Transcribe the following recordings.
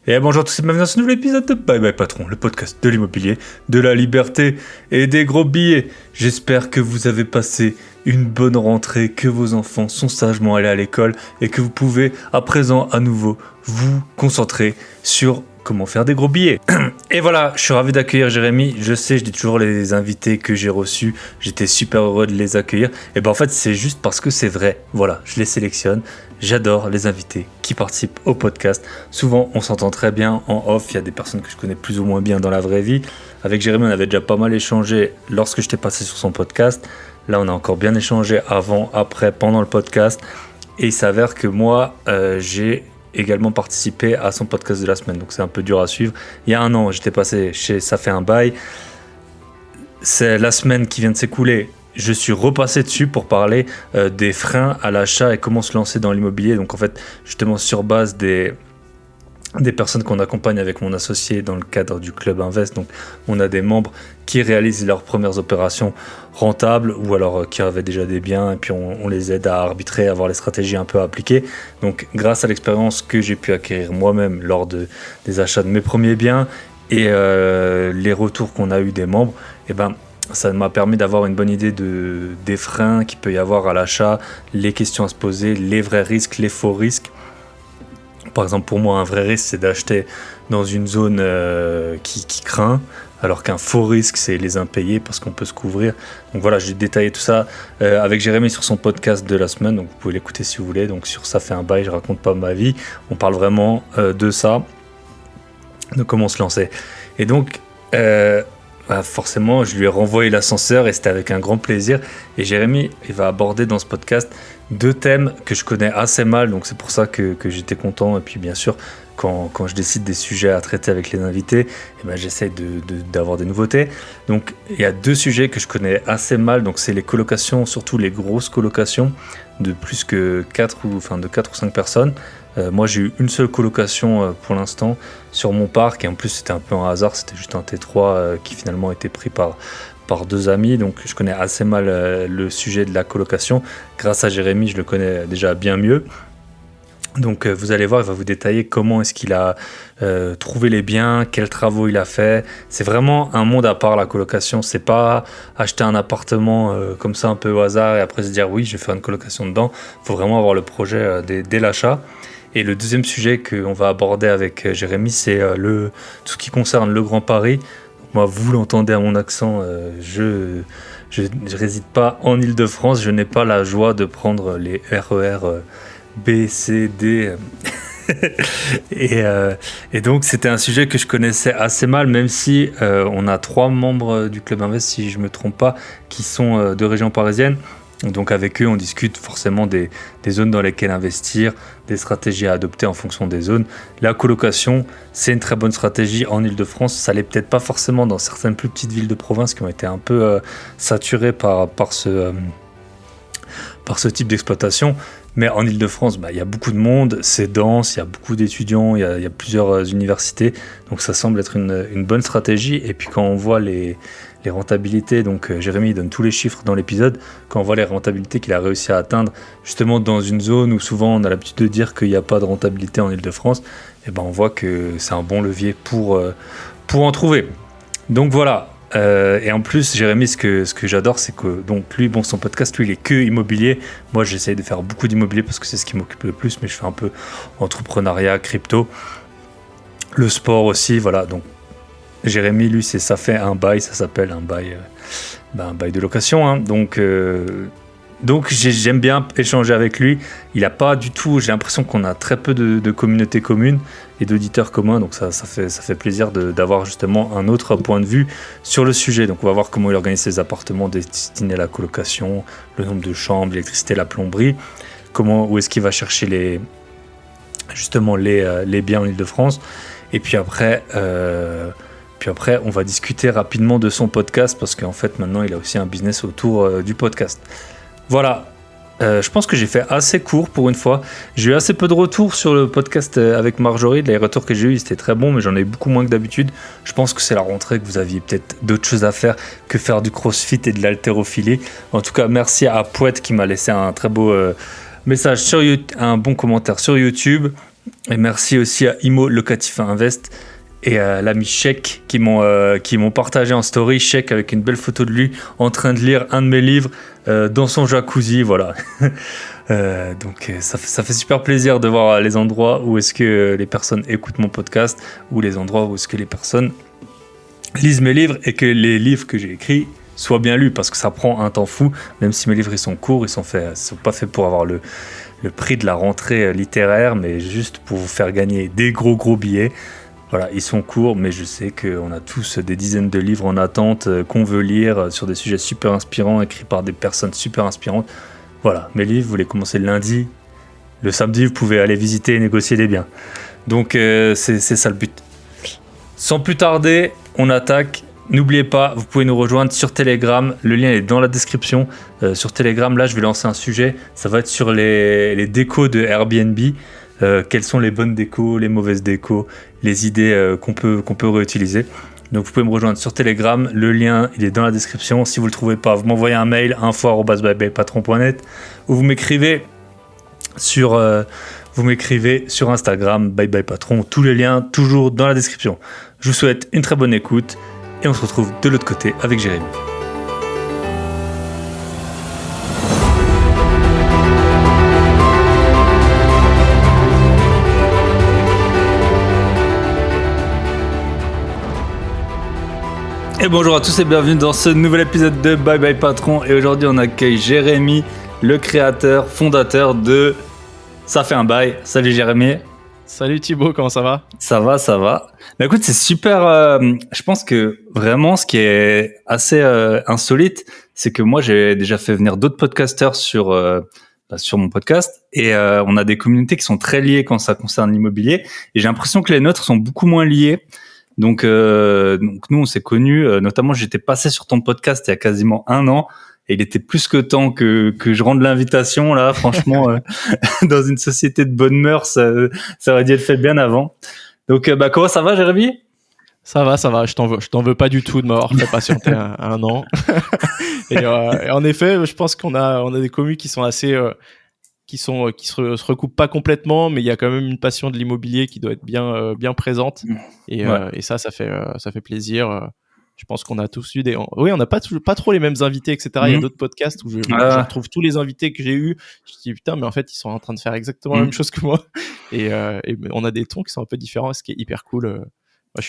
Et bonjour à tous et bienvenue dans ce nouvel épisode de Bye Bye Patron, le podcast de l'immobilier, de la liberté et des gros billets. J'espère que vous avez passé une bonne rentrée, que vos enfants sont sagement allés à l'école et que vous pouvez à présent à nouveau vous concentrer sur comment faire des gros billets. Et voilà, je suis ravi d'accueillir Jérémy. Je sais, je dis toujours les invités que j'ai reçus, j'étais super heureux de les accueillir. Et ben en fait, c'est juste parce que c'est vrai. Voilà, je les sélectionne. J'adore les invités qui participent au podcast. Souvent, on s'entend très bien en off. Il y a des personnes que je connais plus ou moins bien dans la vraie vie. Avec Jérémy, on avait déjà pas mal échangé lorsque j'étais passé sur son podcast. Là, on a encore bien échangé avant, après, pendant le podcast. Et il s'avère que moi, j'ai également participé à son podcast de la semaine. Donc, c'est un peu dur à suivre. Il y a un an, j'étais passé chez Ça fait un bail. C'est la semaine qui vient de s'écouler. Je suis repassé dessus pour parler des freins à l'achat et comment se lancer dans l'immobilier. Donc en fait, justement sur base des personnes qu'on accompagne avec mon associé dans le cadre du Club Invest. Donc on a des membres qui réalisent leurs premières opérations rentables ou alors qui avaient déjà des biens et puis on les aide à arbitrer, à avoir les stratégies un peu appliquées. Donc grâce à l'expérience que j'ai pu acquérir moi-même lors des achats de mes premiers biens et les retours qu'on a eu des membres, et ben ça m'a permis d'avoir une bonne idée des freins qu'il peut y avoir à l'achat, les questions à se poser, les vrais risques, les faux risques. Par exemple, pour moi, un vrai risque, c'est d'acheter dans une zone qui craint, alors qu'un faux risque, c'est les impayés parce qu'on peut se couvrir. Donc voilà, j'ai détaillé tout ça avec Jérémy sur son podcast de la semaine, donc vous pouvez l'écouter si vous voulez. Donc sur Ça fait un bail, je raconte pas ma vie, on parle vraiment de ça, de comment se lancer. Et donc forcément, je lui ai renvoyé l'ascenseur et c'était avec un grand plaisir. Et Jérémy, il va aborder dans ce podcast 2 thèmes que je connais assez mal, donc c'est pour ça que j'étais content. Et puis bien sûr, quand je décide des sujets à traiter avec les invités, eh ben, j'essaie d'avoir des nouveautés. Donc il y a 2 sujets que je connais assez mal, donc c'est les colocations, surtout les grosses colocations de plus que 4 ou 5 personnes. Moi j'ai eu une seule colocation pour l'instant sur mon parc et en plus c'était un peu un hasard, c'était juste un T3 qui finalement a été pris par 2 amis, donc je connais assez mal le sujet de la colocation. Grâce à Jérémy, je le connais déjà bien mieux. Donc vous allez voir, il va vous détailler comment est-ce qu'il a trouvé les biens, quels travaux il a fait. C'est vraiment un monde à part la colocation, c'est pas acheter un appartement comme ça un peu au hasard et après se dire oui je vais faire une colocation dedans. Il faut vraiment avoir le projet dès l'achat. Et le deuxième sujet qu'on va aborder avec Jérémy, c'est tout ce qui concerne le Grand Paris. Donc moi, vous l'entendez à mon accent, je réside pas en Île-de-France, je n'ai pas la joie de prendre les RER B, C, D. Et donc c'était un sujet que je connaissais assez mal, même si on a 3 membres du Club Invest, si je ne me trompe pas, qui sont de région parisienne. Donc avec eux, on discute forcément des zones dans lesquelles investir, des stratégies à adopter en fonction des zones. La colocation, c'est une très bonne stratégie en Île-de-France. Ça l'est peut-être pas forcément dans certaines plus petites villes de province qui ont été un peu saturées par ce type d'exploitation. Mais en Île-de-France, il y a beaucoup de monde, c'est dense, il y a beaucoup d'étudiants, il y a plusieurs universités. Donc ça semble être une bonne stratégie. Et puis quand on voit les rentabilités, donc Jérémy donne tous les chiffres dans l'épisode, quand on voit les rentabilités qu'il a réussi à atteindre justement dans une zone où souvent on a l'habitude de dire qu'il n'y a pas de rentabilité en Île-de-France, et on voit que c'est un bon levier pour en trouver. Donc voilà. Et en plus, Jérémy, ce que j'adore, c'est que donc lui, son podcast, lui, il est que immobilier. Moi, j'essaye de faire beaucoup d'immobilier parce que c'est ce qui m'occupe le plus, mais je fais un peu entrepreneuriat, crypto, le sport aussi, voilà. Donc Jérémy, lui, ça fait un bail, ça s'appelle un bail de location, hein. Donc j'aime bien échanger avec lui. Il a pas du tout, j'ai l'impression qu'on a très peu de communautés communes et d'auditeurs communs, donc ça fait plaisir d'avoir justement un autre point de vue sur le sujet. Donc on va voir comment il organise ses appartements destinés à la colocation, le nombre de chambres, l'électricité, la plomberie, où est-ce qu'il va chercher les biens en Île-de-France. Et puis après, on va discuter rapidement de son podcast parce qu'en fait maintenant il a aussi un business autour du podcast. Voilà, je pense que j'ai fait assez court pour une fois. J'ai eu assez peu de retours sur le podcast avec Marjorie. Les retours que j'ai eu, c'était très bon, mais j'en ai eu beaucoup moins que d'habitude. Je pense que c'est la rentrée, que vous aviez peut-être d'autres choses à faire que faire du crossfit et de l'haltérophilie. En tout cas, merci à Pouette qui m'a laissé un très beau message sur YouTube, un bon commentaire sur YouTube. Et merci aussi à Imo Locatif Invest et à l'ami Sheik qui m'ont partagé en story. Sheik avec une belle photo de lui en train de lire un de mes livres dans son jacuzzi. Voilà. Donc ça fait super plaisir de voir les endroits où est-ce que les personnes écoutent mon podcast ou les endroits où est-ce que les personnes lisent mes livres et que les livres que j'ai écrits soient bien lus, parce que ça prend un temps fou. Même si mes livres ils sont courts, ils sont pas faits pour avoir le prix de la rentrée littéraire, mais juste pour vous faire gagner des gros billets. Voilà, ils sont courts, mais je sais qu'on a tous des dizaines de livres en attente qu'on veut lire sur des sujets super inspirants, écrits par des personnes super inspirantes. Voilà, mes livres, vous les commencez le lundi. Le samedi, vous pouvez aller visiter et négocier des biens. Donc, c'est ça le but. Sans plus tarder, on attaque. N'oubliez pas, vous pouvez nous rejoindre sur Telegram. Le lien est dans la description. Sur Telegram, là, je vais lancer un sujet. Ça va être sur les décos de Airbnb. Quelles sont les bonnes décos, les mauvaises décos, les idées qu'on peut réutiliser. Donc, vous pouvez me rejoindre sur Telegram. Le lien, il est dans la description. Si vous ne le trouvez pas, vous m'envoyez un mail info@bybypatron.net ou vous m'écrivez sur Instagram, bybypatron. Tous les liens, toujours dans la description. Je vous souhaite une très bonne écoute. Et on se retrouve de l'autre côté avec Jérémy. Et bonjour à tous et bienvenue dans ce nouvel épisode de Bye Bye Patron. Et aujourd'hui on accueille Jérémy, le créateur, fondateur de Ça fait un bail. Salut Jérémy. Salut Thibaut, comment ça va ? Ça va. Bah écoute, c'est super. Je pense que vraiment, ce qui est assez insolite, c'est que moi, j'ai déjà fait venir d'autres podcasteurs sur mon podcast, et on a des communautés qui sont très liées quand ça concerne l'immobilier. Et j'ai l'impression que les nôtres sont beaucoup moins liées. Donc nous, on s'est connus. Notamment, j'étais passé sur ton podcast il y a quasiment 1 an. Et il était plus que temps que je rende l'invitation, là, franchement, dans une société de bonnes mœurs, ça aurait dû être fait bien avant. Donc, comment ça va, Jérémy ? Ça va, je t'en veux pas du tout de m'avoir fait patienter un an. Et en effet, je pense qu'on a des communes qui sont assez, qui se recoupent pas complètement, mais il y a quand même une passion de l'immobilier qui doit être bien présente. Et ça fait plaisir. Je pense qu'on a tous eu oui, on n'a pas trop les mêmes invités, etc. Il y a d'autres podcasts où je retrouve tous les invités que j'ai eus. Je me dis, putain, mais en fait, ils sont en train de faire exactement la même chose que moi. Et on a des tons qui sont un peu différents, ce qui est hyper cool. Moi,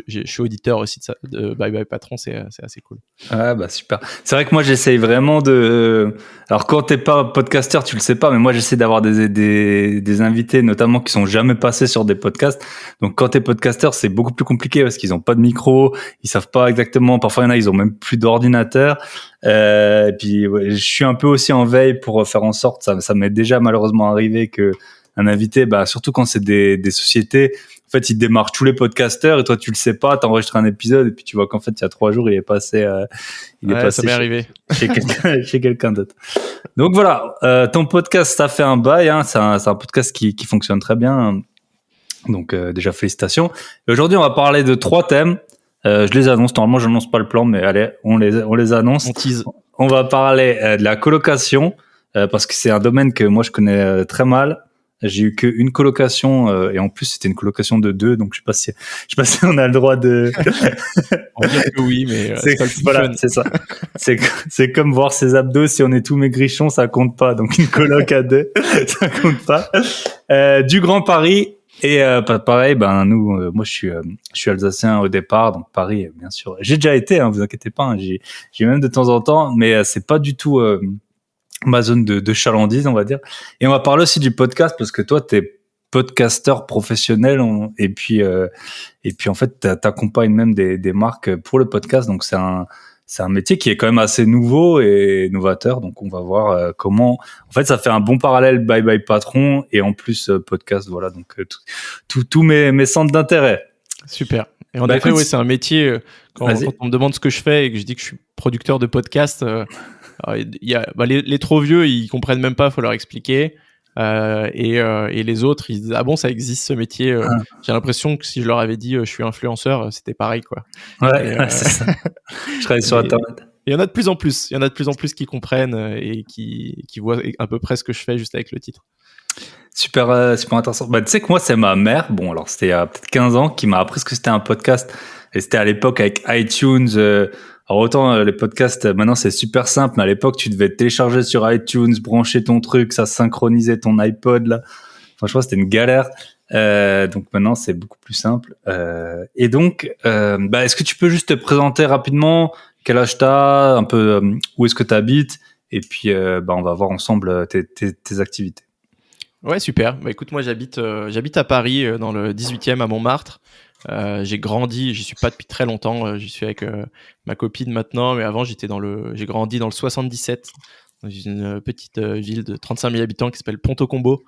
je suis auditeur aussi de Bye Bye Patron, c'est assez cool. Ah, bah, super. C'est vrai que moi, j'essaye vraiment alors, quand t'es pas podcasteur, tu le sais pas, mais moi, j'essaie d'avoir des invités, notamment qui sont jamais passés sur des podcasts. Donc, quand t'es podcasteur, c'est beaucoup plus compliqué parce qu'ils ont pas de micro, ils savent pas exactement, parfois, il y en a, ils ont même plus d'ordinateur. Et puis, je suis un peu aussi en veille pour faire en sorte, ça m'est déjà malheureusement arrivé que un invité, surtout quand c'est des sociétés, en fait, il démarre tous les podcasteurs et toi, tu le sais pas, t'enregistres un épisode et puis tu vois qu'en fait, il y a 3 jours, il est passé ça m'est arrivé. Chez quelqu'un d'autre. Donc voilà, ton podcast, ça fait un bail, hein, c'est un podcast qui fonctionne très bien. Donc déjà, félicitations. Et aujourd'hui, on va parler de 3 thèmes. Je les annonce, normalement, j'annonce pas le plan, mais allez, on les annonce. On tease. On va parler de la colocation, parce que c'est un domaine que moi, je connais très mal. J'ai eu qu'une colocation et en plus c'était une colocation de 2, donc je sais pas si on a le droit de. On va dire que oui, mais c'est pas le plus voilà, fun. c'est ça. C'est comme voir ses abdos, si on est tous maigrichons, ça compte pas. Donc une coloc à 2, ça compte pas. Du Grand Paris et pareil, nous, moi je suis alsacien au départ, donc Paris, bien sûr. J'ai déjà été, vous inquiétez pas, j'ai même de temps en temps, mais c'est pas du tout ma zone de chalandise, on va dire. Et on va parler aussi du podcast parce que toi, t'es podcasteur professionnel et puis en fait, t'accompagnes même des marques pour le podcast. Donc c'est un métier qui est quand même assez nouveau et novateur. Donc on va voir comment. En fait, ça fait un bon parallèle Bye Bye Patron et en plus podcast. Voilà, donc tous mes centres d'intérêt. Super. Et en effet, oui, c'est un métier. Quand on me demande ce que je fais et que je dis que je suis producteur de podcast. Il y a les trop vieux, ils comprennent même pas, faut leur expliquer. Et les autres, ils disent ah bon, ça existe ce métier. J'ai l'impression que si je leur avais dit je suis influenceur, c'était pareil quoi. C'est ça. Je travaille sur internet. Il y en a de plus en plus. Il y en a de plus en plus qui comprennent et qui voient à peu près ce que je fais juste avec le titre. Super intéressant. Bah, tu sais que moi, c'est ma mère, bon, alors c'était il y a peut-être 15 ans, qui m'a appris ce que c'était un podcast. Et c'était à l'époque avec iTunes. Alors autant les podcasts, maintenant c'est super simple, mais à l'époque, tu devais télécharger sur iTunes, brancher ton truc, ça synchronisait ton iPod, là. Franchement, c'était une galère. Donc maintenant, c'est beaucoup plus simple. Et donc, bah, est-ce que tu peux juste te présenter rapidement quel âge t'as, un peu où est-ce que tu habites, et puis bah, on va voir ensemble tes activités. Ouais, super. Bah écoute, moi j'habite à Paris, dans le 18e à Montmartre. J'ai grandi, j'y suis pas depuis très longtemps, j'y suis avec ma copine maintenant, mais avant j'ai grandi dans le 77, dans une petite ville de 35 000 habitants qui s'appelle Ponto-Combo.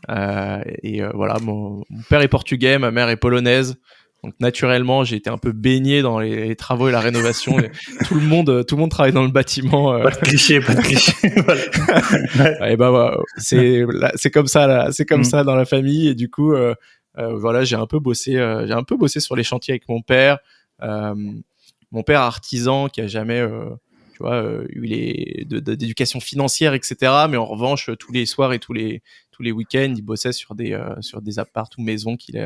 Voilà, mon père est portugais, ma mère est polonaise. Donc naturellement, j'ai été un peu baigné dans les travaux et la rénovation. Tout le monde travaille dans le bâtiment. Pas de cliché, pas de cliché. Voilà. Et bah, c'est comme ça là, c'est comme ça dans la famille. Et du coup, voilà, j'ai un peu bossé sur les chantiers avec mon père. Mon père artisan qui a jamais tu vois, eu d'éducation financière, etc. Mais en revanche, tous les soirs et tous les week-ends, il bossait sur des apparts ou maisons qu'ils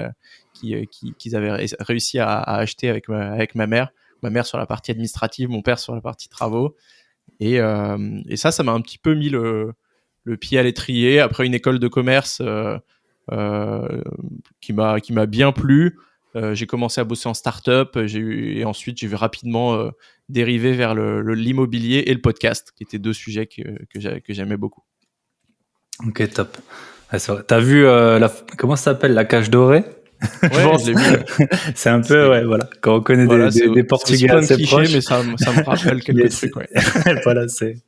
avaient réussi à acheter avec ma mère. Ma mère sur la partie administrative, mon père sur la partie travaux. Et ça m'a un petit peu mis le pied à l'étrier. Après une école de commerce qui m'a bien plu. J'ai commencé à bosser en start-up, et ensuite j'ai vu rapidement dériver vers l'immobilier et le podcast, qui étaient deux sujets que j'aimais beaucoup. Ok, top. T'as vu comment ça s'appelle, la cage dorée? Ouais, je l'ai vu. C'est un peu, ouais, voilà. Quand on connaît des Portugais assez cliché, proches. mais ça me rappelle quelques trucs, ouais. Voilà, c'est.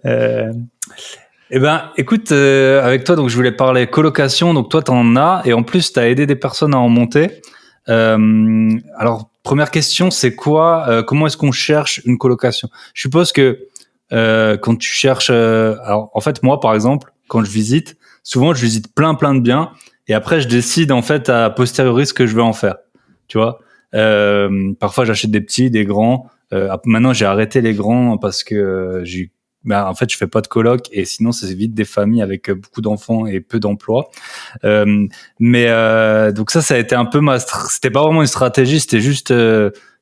Eh ben, écoute, avec toi, donc je voulais parler colocation. Donc toi, t'en as, et en plus, t'as aidé des personnes à en monter. Alors, première question, c'est quoi comment est-ce qu'on cherche une colocation? Je suppose que quand tu cherches, alors en fait, moi, par exemple, quand je visite, souvent, je visite plein de biens, et après, je décide en fait à posteriori ce que je veux en faire. Tu vois, parfois, j'achète des petits, des grands. Maintenant, j'ai arrêté les grands parce que en fait, je fais pas de coloc, et sinon, c'est vite des familles avec beaucoup d'enfants et peu d'emplois. Donc ça a été un peu c'était pas vraiment une stratégie, c'était juste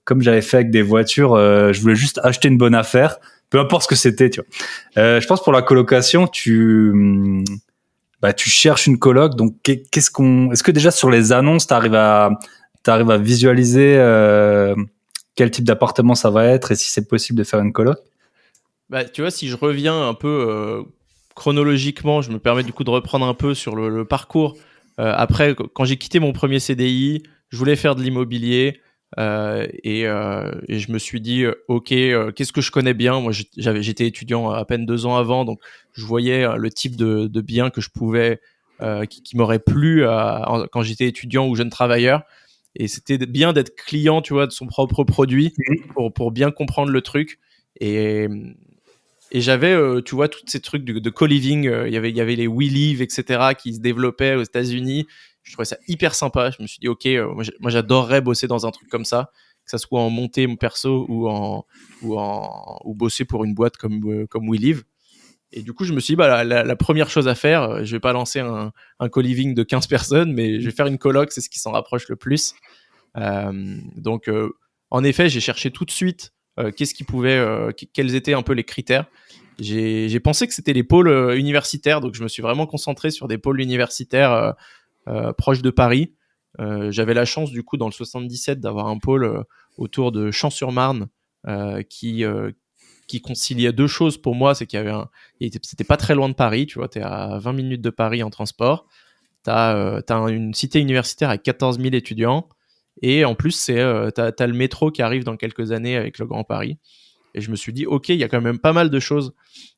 comme j'avais fait avec des voitures, je voulais juste acheter une bonne affaire, peu importe ce que c'était, tu vois. Je pense pour la colocation, tu cherches une coloc, donc est-ce que déjà sur les annonces, t'arrives à visualiser quel type d'appartement ça va être et si c'est possible de faire une coloc? Bah, tu vois, si je reviens un peu chronologiquement, je me permets du coup de reprendre un peu sur le parcours. Après, quand j'ai quitté mon premier CDI, je voulais faire de l'immobilier, et je me suis dit, ok, qu'est-ce que je connais bien? Moi, j'étais étudiant à peine 2 ans avant, donc je voyais le type de biens que je pouvais, qui m'aurait plu quand j'étais étudiant ou jeune travailleur. Et c'était bien d'être client, tu vois, de son propre produit pour bien comprendre le truc. Et j'avais, tu vois, tous ces trucs de co-living. Il y avait les WeLive, etc., qui se développaient aux États-Unis. Je trouvais ça hyper sympa. Je me suis dit, ok, moi j'adorerais bosser dans un truc comme ça, que ça soit en montée mon perso ou bosser pour une boîte comme WeLive. Et du coup, je me suis dit, bah, la première chose à faire, je vais pas lancer un co-living de 15 personnes, mais je vais faire une coloc, c'est ce qui s'en rapproche le plus. Donc, en effet, j'ai cherché tout de suite quels étaient un peu les critères. J'ai pensé que c'était les pôles universitaires, donc je me suis vraiment concentré sur des pôles universitaires proches de Paris. J'avais la chance, du coup, dans le 77, d'avoir un pôle autour de Champs-sur-Marne qui conciliait deux choses pour moi. C'est qu'il y avait c'était pas très loin de Paris, tu vois, t'es à 20 minutes de Paris en transport. T'as une cité universitaire avec 14 000 étudiants. Et en plus, t'as le métro qui arrive dans quelques années avec le Grand Paris. Et je me suis dit, ok, il y a quand même pas mal de choses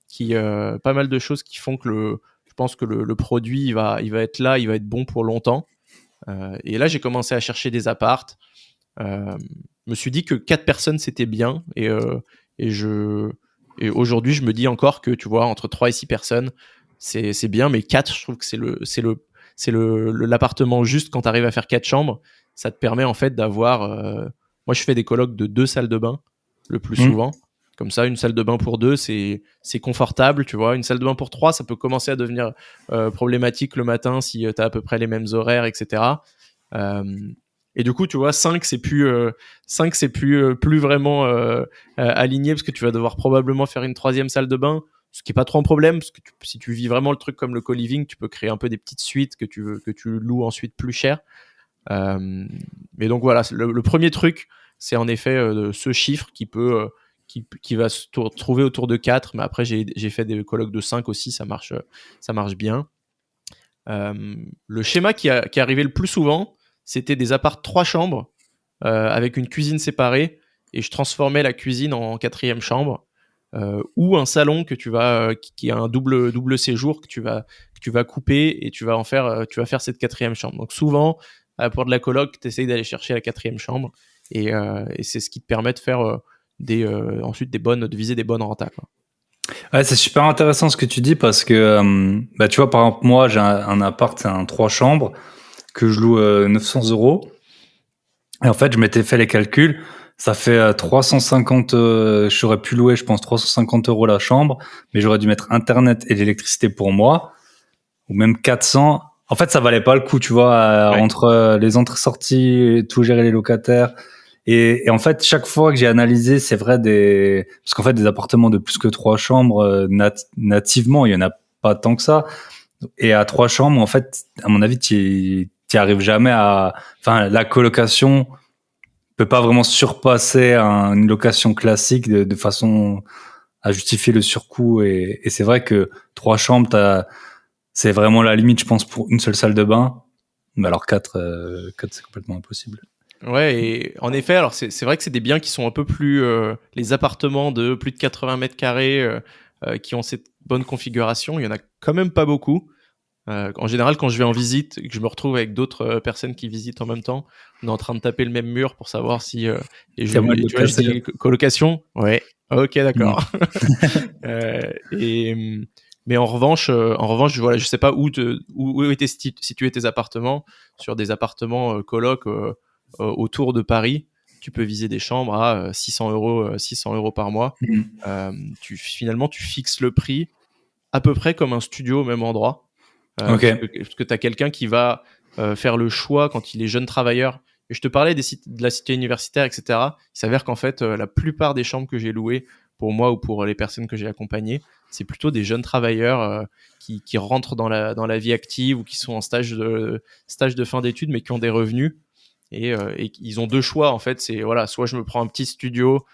qui font que je pense que le produit, il va être là, il va être bon pour longtemps. Et là, j'ai commencé à chercher des appartes. Je me suis dit que 4 personnes, c'était bien. Et aujourd'hui, je me dis encore que, tu vois, entre 3 et 6 personnes, c'est bien. Mais 4, je trouve que c'est l'appartement juste quand tu arrives à faire 4 chambres. Ça te permet en fait d'avoir. Moi, je fais des colocs de 2 salles de bain le plus souvent. Comme ça, une salle de bain pour 2, c'est confortable, tu vois. Une salle de bain pour 3, ça peut commencer à devenir problématique le matin si tu as à peu près les mêmes horaires, etc. Et du coup, tu vois, 5, c'est plus vraiment aligné, parce que tu vas devoir probablement faire une 3e salle de bain, ce qui est pas trop un problème, parce que si tu vis vraiment le truc comme le co-living, tu peux créer un peu des petites suites que tu loues ensuite plus cher. Mais donc voilà, le premier truc, c'est en effet ce chiffre qui va se trouver autour de 4, mais après j'ai fait des colocs de 5 aussi, ça marche bien. Le schéma qui est arrivé le plus souvent, c'était des apparts 3 chambres avec une cuisine séparée, et je transformais la cuisine en 4e chambre, ou un salon que qui a un double séjour que tu vas couper, et tu vas faire cette 4e chambre. Donc souvent, pour de la coloc, tu essayes d'aller chercher la 4e chambre, et c'est ce qui te permet de faire ensuite de viser des bonnes rentas, quoi. Ouais, c'est super intéressant ce que tu dis, parce que tu vois, par exemple, moi j'ai un appart, c'est un 3 chambres que je loue 900 €. Et en fait, je m'étais fait les calculs, ça fait 350, j'aurais pu louer, je pense, 350 € la chambre, mais j'aurais dû mettre internet et l'électricité pour moi, ou même 400. En fait, ça valait pas le coup, tu vois, Ouais. entre les entrées-sorties, tout gérer les locataires. Et en fait, chaque fois que j'ai analysé, c'est vrai, parce qu'en fait, des appartements de plus que 3 chambres, nativement, il y en a pas tant que ça. Et à 3 chambres, en fait, à mon avis, t'y arrives jamais enfin, la colocation peut pas vraiment surpasser une location classique de façon à justifier le surcoût. Et c'est vrai que 3 chambres, c'est vraiment la limite, je pense, pour une seule salle de bain. Mais alors 4, c'est complètement impossible. Ouais, et en effet, alors c'est vrai que c'est des biens qui sont un peu plus les appartements de plus de 80 mètres carrés qui ont cette bonne configuration, il y en a quand même pas beaucoup. En général, quand je vais en visite et que je me retrouve avec d'autres personnes qui visitent en même temps, on est en train de taper le même mur pour savoir si et tu vois, je dis colocation. Ouais, ok, d'accord. Mais en revanche, voilà, je sais pas où étaient situés tes appartements. Sur des appartements coloc autour de Paris, tu peux viser des chambres à 600 € par mois. Finalement, tu fixes le prix à peu près comme un studio au même endroit. Okay. Parce que tu as quelqu'un qui va faire le choix quand il est jeune travailleur. Et je te parlais de la cité universitaire, etc. Il s'avère qu'en fait, la plupart des chambres que j'ai louées pour moi ou pour les personnes que j'ai accompagnées, c'est plutôt des jeunes travailleurs qui rentrent dans la vie active, ou qui sont en stage de fin d'études, mais qui ont des revenus. Et ils ont 2 choix, en fait. C'est voilà, soit je me prends un petit studio,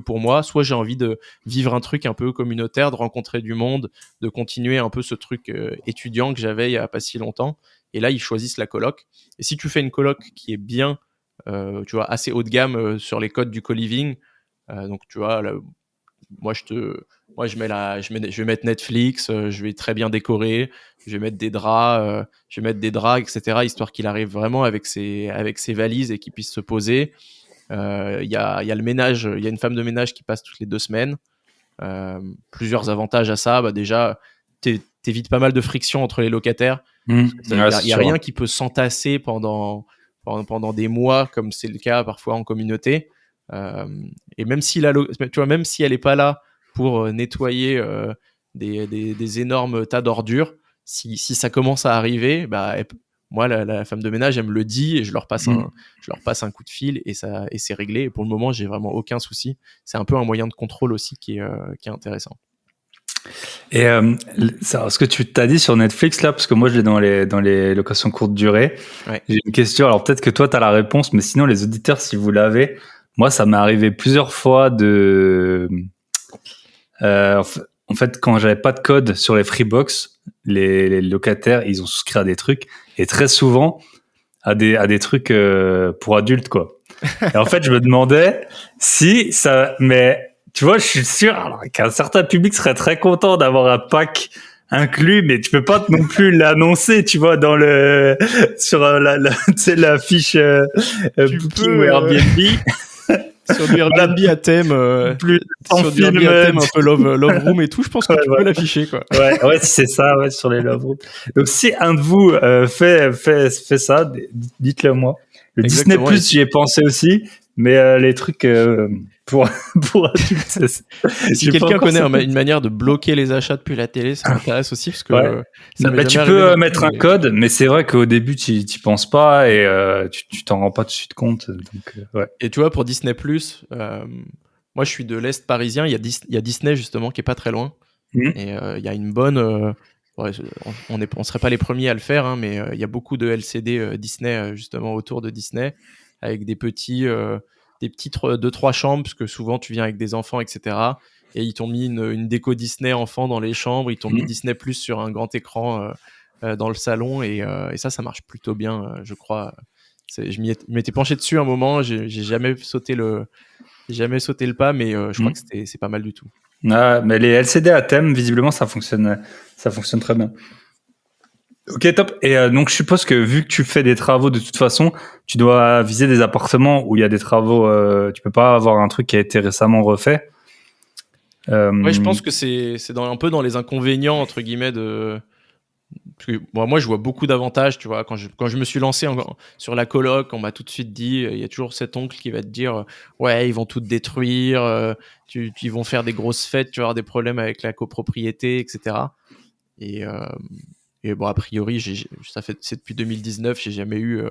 pour moi, soit j'ai envie de vivre un truc un peu communautaire, de rencontrer du monde, de continuer un peu ce truc étudiant que j'avais il y a pas si longtemps. Et là, ils choisissent la coloc. Et si tu fais une coloc qui est bien, tu vois, assez haut de gamme sur les codes du co-living, donc tu vois, là, je vais mettre Netflix, je vais très bien décorer, je vais mettre des draps, etc., histoire qu'il arrive vraiment avec ses valises et qu'il puisse se poser. Il y a le ménage, il y a une femme de ménage qui passe toutes les 2 semaines. Plusieurs avantages à ça. Déjà, t'évites pas mal de friction entre les locataires. Il y a rien qui peut s'entasser pendant des mois, comme c'est le cas parfois en communauté. Et même si même si elle est pas là pour nettoyer des énormes tas d'ordures, si ça commence à arriver, moi, la femme de ménage, elle me le dit, et je leur passe un coup de fil, et c'est réglé. Et pour le moment, j'ai vraiment aucun souci. C'est un peu un moyen de contrôle aussi qui est intéressant. Et ce que tu t'as dit sur Netflix là, parce que moi je l'ai dans les locations courte durée. Ouais. J'ai une question. Alors peut-être que toi t'as la réponse, mais sinon les auditeurs, si vous l'avez, moi ça m'est arrivé plusieurs fois en fait, quand j'avais pas de code sur les Freebox, les locataires, ils ont souscrit à des trucs, et très souvent à des trucs pour adultes, quoi. Et en fait, je me demandais si ça, mais tu vois, je suis sûr qu'un certain public serait très content d'avoir un pack inclus, mais tu peux pas non plus l'annoncer, tu vois, sur la fiche Booking ou Airbnb. Sur du Airbnb à thème, sur du Airbnb à thème un peu love room et tout, je pense que tu peux l'afficher, quoi. Ouais, c'est ça, sur les love rooms. Donc si un de vous fait ça, dites-le moi. Le Disney Plus, j'y ai pensé aussi, mais les trucs pour adultes, si quelqu'un connaît une manière de bloquer les achats depuis la télé, ça m'intéresse aussi parce que tu peux mettre un code, mais c'est vrai qu'au début tu penses pas et tu t'en rends pas tout de suite compte. Donc, ouais. Et tu vois, pour Disney Plus, moi je suis de l'Est parisien, il y a Disney justement qui est pas très loin, et il y a une bonne on serait pas les premiers à le faire, hein, mais il y a beaucoup de LCD Disney justement autour de Disney, avec des petites 2-3 chambres, parce que souvent tu viens avec des enfants, etc. Et ils t'ont mis une déco Disney enfant dans les chambres, ils t'ont mis Disney Plus sur un grand écran dans le salon, et ça marche plutôt bien, je crois. Je m'étais penché dessus un moment, j'ai jamais sauté le pas, mais je crois que c'est pas mal du tout. Ah, mais les LCD à thème, visiblement, ça fonctionne très bien. Ok, top. Et donc, je suppose que vu que tu fais des travaux de toute façon, tu dois viser des appartements où il y a des travaux. Tu peux pas avoir un truc qui a été récemment refait. Ouais, je pense que c'est un peu dans les inconvénients entre guillemets de. Parce que, moi, je vois beaucoup d'avantages, tu vois. Quand je me suis lancé sur la coloc, on m'a tout de suite dit, il y a toujours cet oncle qui va te dire, ouais, ils vont tout détruire, ils vont faire des grosses fêtes, tu vas avoir des problèmes avec la copropriété, etc. Et bon, a priori, c'est depuis 2019, j'ai jamais eu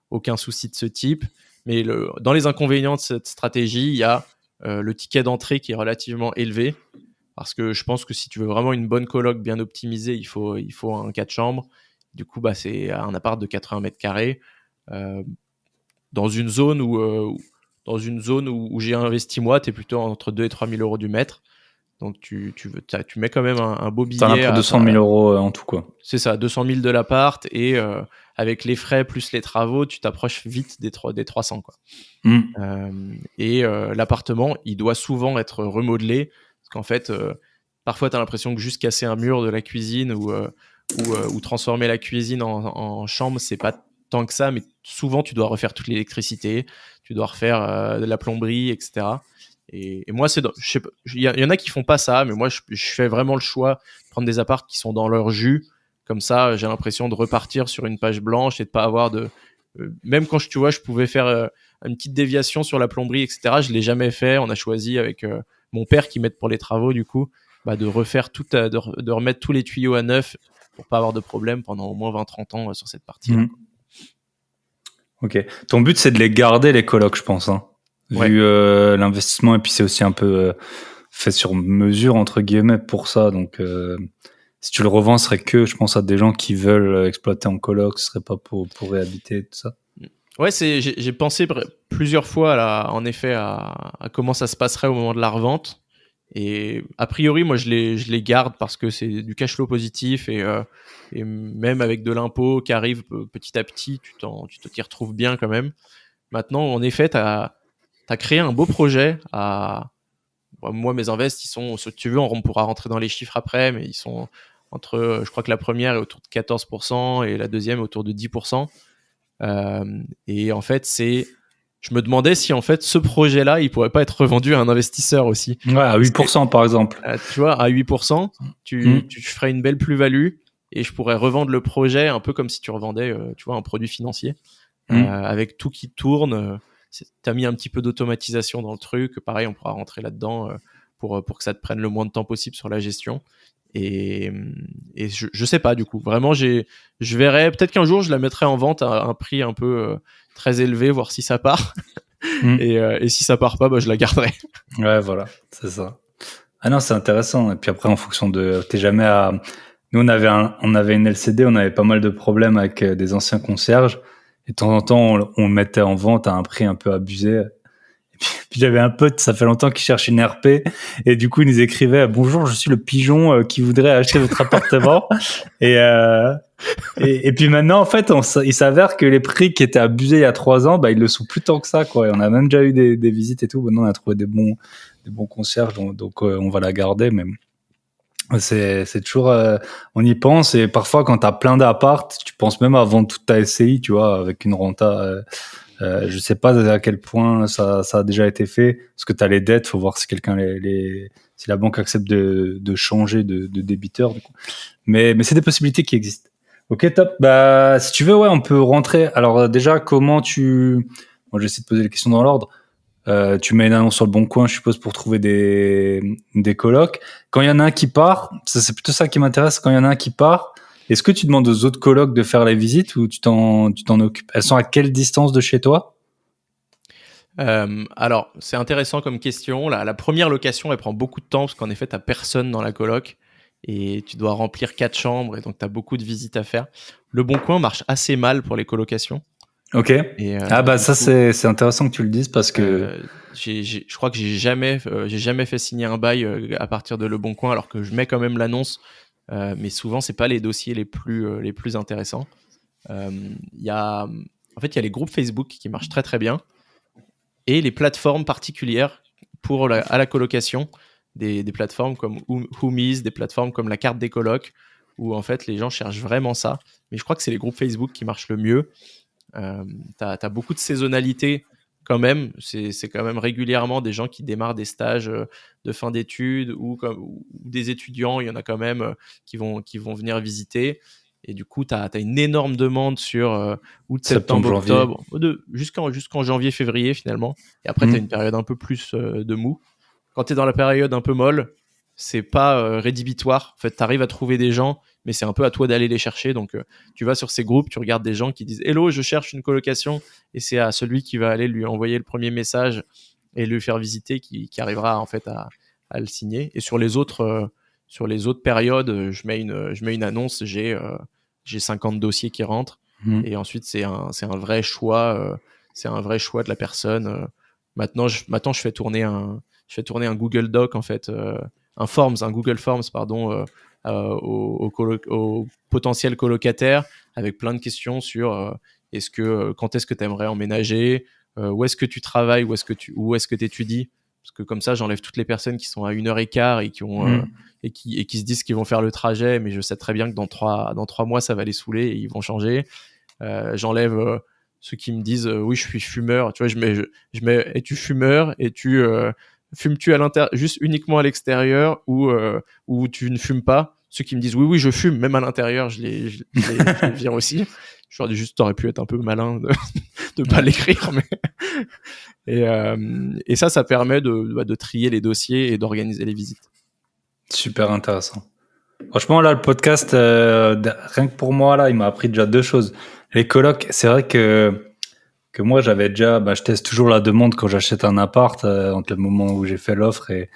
aucun souci de ce type. Mais dans les inconvénients de cette stratégie, il y a le ticket d'entrée qui est relativement élevé. Parce que je pense que si tu veux vraiment une bonne coloc bien optimisée, il faut un 4 chambres. Du coup, c'est un appart de 80 mètres carrés dans une zone où j'ai investi moi, tu es plutôt entre 2 et 3 000 euros du mètre. Donc tu mets quand même un beau billet. T'en as pour 200 000 euros en tout, quoi. C'est ça, 200 000 de l'appart, et avec les frais plus les travaux, tu t'approches vite des 300, quoi. L'appartement, il doit souvent être remodelé. Qu'en fait, parfois tu as l'impression que juste casser un mur de la cuisine ou transformer la cuisine en chambre, c'est pas tant que ça, mais souvent tu dois refaire toute l'électricité, tu dois refaire de la plomberie, etc. Et moi, il y en a qui font pas ça, mais moi je fais vraiment le choix de prendre des apparts qui sont dans leur jus. Comme ça, j'ai l'impression de repartir sur une page blanche et de pas avoir de. Même quand je pouvais faire une petite déviation sur la plomberie, etc. Je l'ai jamais fait. On a choisi avec mon père qui m'aide pour les travaux, du coup, de refaire de remettre tous les tuyaux à neuf pour pas avoir de problème pendant au moins 20-30 ans sur cette partie-là. Ok. Ton but, c'est de les garder, les colocs, je pense, hein, vu l'investissement, et puis c'est aussi un peu fait sur mesure, entre guillemets, pour ça. Donc, si tu le revends, ce serait que, je pense, à des gens qui veulent exploiter en coloc, ce serait pas pour réhabiter, tout ça. Ouais, j'ai pensé plusieurs fois en effet à comment ça se passerait au moment de la revente, et a priori moi je les garde parce que c'est du cash flow positif, et même avec de l'impôt qui arrive petit à petit, tu t'y retrouves bien quand même. Maintenant, en effet, t'as créé un beau projet. Moi, mes invests, ils sont, si tu veux, on pourra rentrer dans les chiffres après, mais ils sont je crois que la première est autour de 14% et la deuxième est autour de 10%. Et en fait, je me demandais si en fait ce projet-là, il pourrait pas être revendu à un investisseur aussi. Ouais, à 8% par exemple. Tu vois, à 8%, tu ferais une belle plus-value, et je pourrais revendre le projet un peu comme si tu revendais, tu vois, un produit financier, avec tout qui tourne. T'as mis un petit peu d'automatisation dans le truc. Pareil, on pourra rentrer là-dedans pour que ça te prenne le moins de temps possible sur la gestion. Et je sais pas, du coup, vraiment, je verrai, peut-être qu'un jour je la mettrai en vente à un prix un peu très élevé, voir si ça part. Et si ça part pas, je la garderai. Ouais, voilà, c'est ça. Ah non, c'est intéressant. Et puis après, en fonction t'es jamais à. Nous, on avait une LCD, on avait pas mal de problèmes avec des anciens concierges, et de temps en temps on le mettait en vente à un prix un peu abusé. Puis j'avais un pote, ça fait longtemps, qui cherche une RP, et du coup il nous écrivait: bonjour, je suis le pigeon qui voudrait acheter votre appartement. Et puis maintenant, en fait, il s'avère que les prix qui étaient abusés il y a 3 ans, ils le sont plus tant que ça, quoi. Et on a même déjà eu des visites et tout. Maintenant, on a trouvé des bons concierges, donc on va la garder. Mais c'est toujours, on y pense, et parfois quand t'as plein d'appart, tu penses même à vendre toute ta SCI, tu vois, avec une renta. Je sais pas à quel point ça a déjà été fait, parce que t'as les dettes, faut voir si quelqu'un si la banque accepte de changer de débiteur, du coup. Mais c'est des possibilités qui existent. Ok, top. Bah, si tu veux, ouais, on peut rentrer. Alors, déjà, comment tu... Moi, j'essaie de poser les questions dans l'ordre. Tu mets une annonce sur le Bon Coin, je suppose, pour trouver des colocs. Quand il y en a un qui part, ça, c'est plutôt ça qui m'intéresse. Quand il y en a un qui part, est-ce que tu demandes aux autres colocs de faire les visites ou tu t'en occupes? Elles sont à quelle distance de chez toi? Alors, c'est intéressant comme question. La première location, elle prend beaucoup de temps parce qu'en effet, tu n'as personne dans la coloc et tu dois remplir 4 chambres et donc tu as beaucoup de visites à faire. Le Bon Coin marche assez mal pour les colocations. Ok. Et Ah bah du ça coup, c'est intéressant que tu le dises parce que je crois que j'ai jamais fait signer un bail à partir de Le Bon Coin alors que je mets quand même l'annonce. Mais souvent, c'est pas les dossiers les plus intéressants. Il y a, en fait, il y a les groupes Facebook qui marchent très très bien et les plateformes particulières à la colocation, des plateformes comme Whomis, des plateformes comme la carte des colocs, où en fait les gens cherchent vraiment ça. Mais je crois que c'est les groupes Facebook qui marchent le mieux. T'as beaucoup de saisonnalité quand même. C'est quand même régulièrement des gens qui démarrent des stages de fin d'études ou des étudiants. Il y en a quand même qui vont venir visiter. Et du coup, tu as une énorme demande sur août, septembre, septembre, janvier. octobre, jusqu'en janvier, février finalement. Et après, tu as une période un peu plus de mou. Quand tu es dans la période un peu molle, c'est pas rédhibitoire. En fait, tu arrives à trouver des gens, mais c'est un peu à toi d'aller les chercher. Donc, tu vas sur ces groupes, tu regardes des gens qui disent Hello, je cherche une colocation. Et c'est à celui qui va aller lui envoyer le premier message et lui faire visiter qui arrivera en fait à le signer. Et sur les autres périodes, je mets une annonce, j'ai 50 dossiers qui rentrent. Et ensuite, c'est un vrai choix. C'est un vrai choix de la personne. Maintenant, je fais tourner un Google Doc en fait, un Google Forms pardon, aux potentiels colocataires avec plein de questions sur quand est-ce que tu aimerais emménager, où est-ce que tu travailles, où est-ce que tu étudies, parce que comme ça j'enlève toutes les personnes qui sont à 1 heure et quart et qui se disent qu'ils vont faire le trajet, mais je sais très bien que dans 3 mois ça va les saouler et ils vont changer. J'enlève ceux qui me disent oui je suis fumeur, tu vois, je mets es-tu fumeur, fumes-tu juste uniquement à l'extérieur ou tu ne fumes pas. Ceux qui me disent oui je fume même à l'intérieur, je les vire aussi. Je leur dis juste t'aurais pu être un peu malin de pas l'écrire, mais et ça permet de trier les dossiers et d'organiser les visites. Super intéressant. Franchement, là, le podcast, rien que pour moi, là, il m'a appris déjà 2 choses. Les colocs, c'est vrai que moi, j'avais déjà, je teste toujours la demande quand j'achète un appart, entre le moment où j'ai fait l'offre et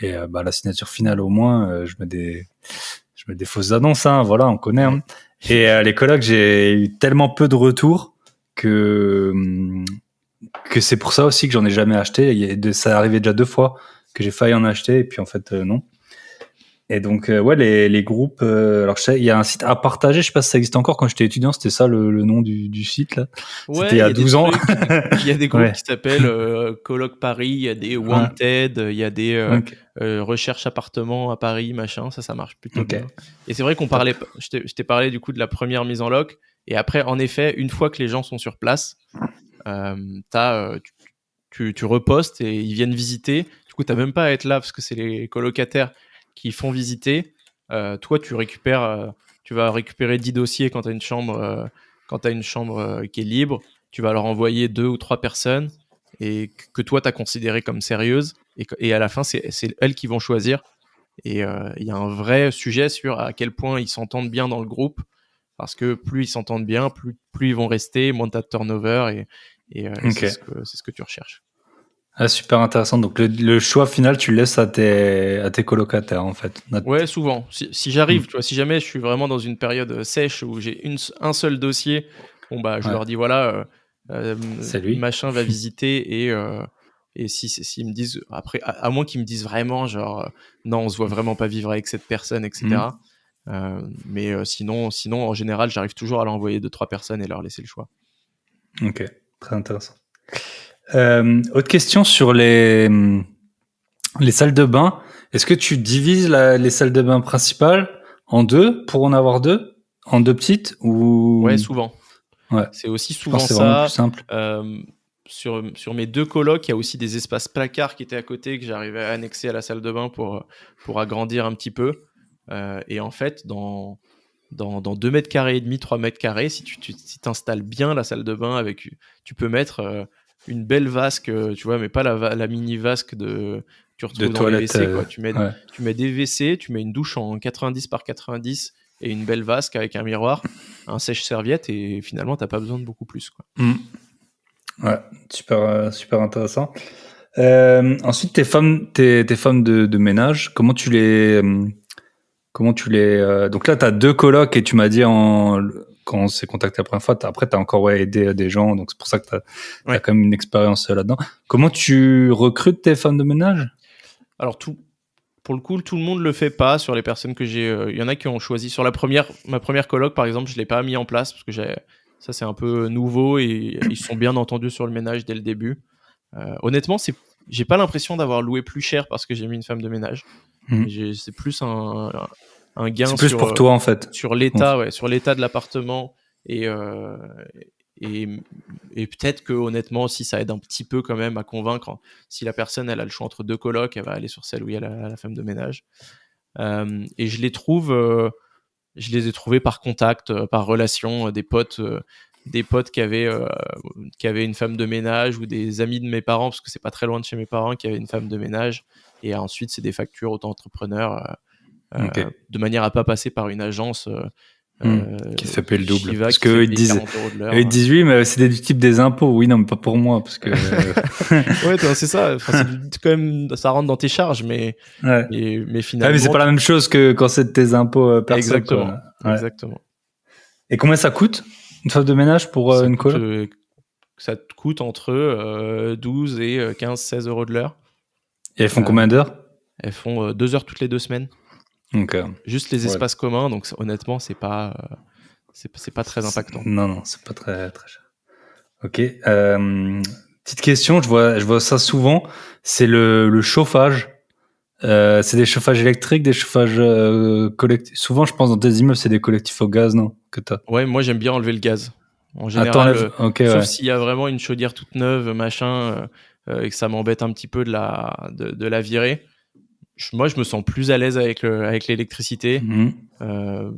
la signature finale au moins, je mets des fausses annonces, hein, voilà, on connaît. Hein. Et les colocs, j'ai eu tellement peu de retours que c'est pour ça aussi que j'en ai jamais acheté. Ça est arrivé déjà 2 fois que j'ai failli en acheter et puis en fait non. Et donc ouais, les groupes, alors je sais, il y a un site à partager, je sais pas si ça existe encore. Quand j'étais étudiant, c'était ça le nom du site là. Ouais, C'était il y a 12 ans. Il y a des groupes Ouais. qui s'appellent Coloc Paris, il y a des Wanted, il y a des Ok. recherche appartement à Paris, machin, ça marche plutôt Ok. bien. Et c'est vrai qu'on parlait, je t'ai parlé du coup de la première mise en loc, et après, en effet, une fois que les gens sont sur place, tu repostes et ils viennent visiter. Du coup, t'as même pas à être là parce que c'est les colocataires qui font visiter. Toi, tu vas récupérer 10 dossiers quand tu as une chambre, qui est libre. Tu vas leur envoyer 2 ou 3 personnes et que toi, tu as considéré comme sérieuses. Et à la fin, c'est elles qui vont choisir. Et il y a un vrai sujet sur à quel point ils s'entendent bien dans le groupe. Parce que plus ils s'entendent bien, plus ils vont rester, moins t'as de turnover. Et Ok. c'est ce que tu recherches. Ah, super intéressant. Donc le choix final, tu le laisses à tes colocataires en fait. Ouais, souvent. Si j'arrive, tu vois, si jamais je suis vraiment dans une période sèche où j'ai un seul dossier, bon bah je Ouais. leur dis voilà, C'est lui. machin va visiter et s'ils me disent après, à moins qu'ils me disent vraiment genre non, on se voit vraiment pas vivre avec cette personne, etc. Mais sinon en général, j'arrive toujours à leur envoyer 2-3 personnes et leur laisser le choix. Ok, très intéressant. Autre question sur les salles de bain. Est-ce que tu divises les salles de bain principales en 2 pour en avoir 2, en 2 petites ou... Ouais, souvent. Ouais. C'est aussi Je pense souvent que c'est vraiment plus ça. simple. Sur mes 2 colocs, il y a aussi des espaces placards qui étaient à côté que j'arrivais à annexer à la salle de bain pour agrandir un petit peu. Et en fait, dans 2 mètres carrés et demi, 3 mètres carrés, si tu t'installes bien la salle de bain tu peux mettre une belle vasque, tu vois, mais pas la mini vasque que tu retrouves dans les WC, quoi. Tu mets des WC, tu mets une douche en 90 par 90 et une belle vasque avec un miroir, un sèche-serviette, et finalement, t'as pas besoin de beaucoup plus, quoi. Ouais, super intéressant. Ensuite, tes femmes de ménage, comment tu les donc là, t'as 2 colocs et tu m'as dit quand on s'est contacté la première fois, après t'as encore aidé des gens, donc c'est pour ça que t'as quand même une expérience là-dedans. Comment tu recrutes tes femmes de ménage? Alors pour le coup, tout le monde le fait pas sur les personnes que j'ai. Il y en a qui ont choisi sur ma première coloc, par exemple, je l'ai pas mis en place parce que ça c'est un peu nouveau et ils se sont bien entendus sur le ménage dès le début. Honnêtement, j'ai pas l'impression d'avoir loué plus cher parce que j'ai mis une femme de ménage. C'est plus un gain c'est plus pour toi en fait, sur l'état, sur l'état de l'appartement et peut-être que honnêtement aussi ça aide un petit peu quand même à convaincre. Si la personne elle a le choix entre 2 colocs, elle va aller sur celle où il y a la femme de ménage. Et je les ai trouvés par contact, par relation, des potes qui avaient une femme de ménage, ou des amis de mes parents, parce que c'est pas très loin de chez mes parents, qui avaient une femme de ménage. Et ensuite, c'est des factures auto-entrepreneurs, de manière à pas passer par une agence qui te fait payer le double. Parce qu'eux ils disent oui, mais c'est du type des impôts. Oui, non, mais pas pour moi, parce que. Ouais, c'est ça. Enfin, quand même, ça rentre dans tes charges, mais finalement. Mais c'est pas la même chose que quand c'est de tes impôts perso. Exactement. Exactement. Et combien ça coûte une femme de ménage pour une coloc? Ça te coûte entre 12 et 15-16 euros de l'heure. Et elles font combien d'heures? Elles font 2 heures toutes les 2 semaines. Juste les espaces communs, donc honnêtement, c'est pas très impactant. Non, c'est pas très très cher. Ok. Petite question, je vois ça souvent. C'est le chauffage. C'est des chauffages électriques, des chauffages collectifs. Souvent, je pense dans tes immeubles, c'est des collectifs au gaz, non? Que t'as. Ouais, moi j'aime bien enlever le gaz. En général, sauf s'il y a vraiment une chaudière toute neuve, machin, et que ça m'embête un petit peu de la virer. Moi, je me sens plus à l'aise avec l'électricité. Il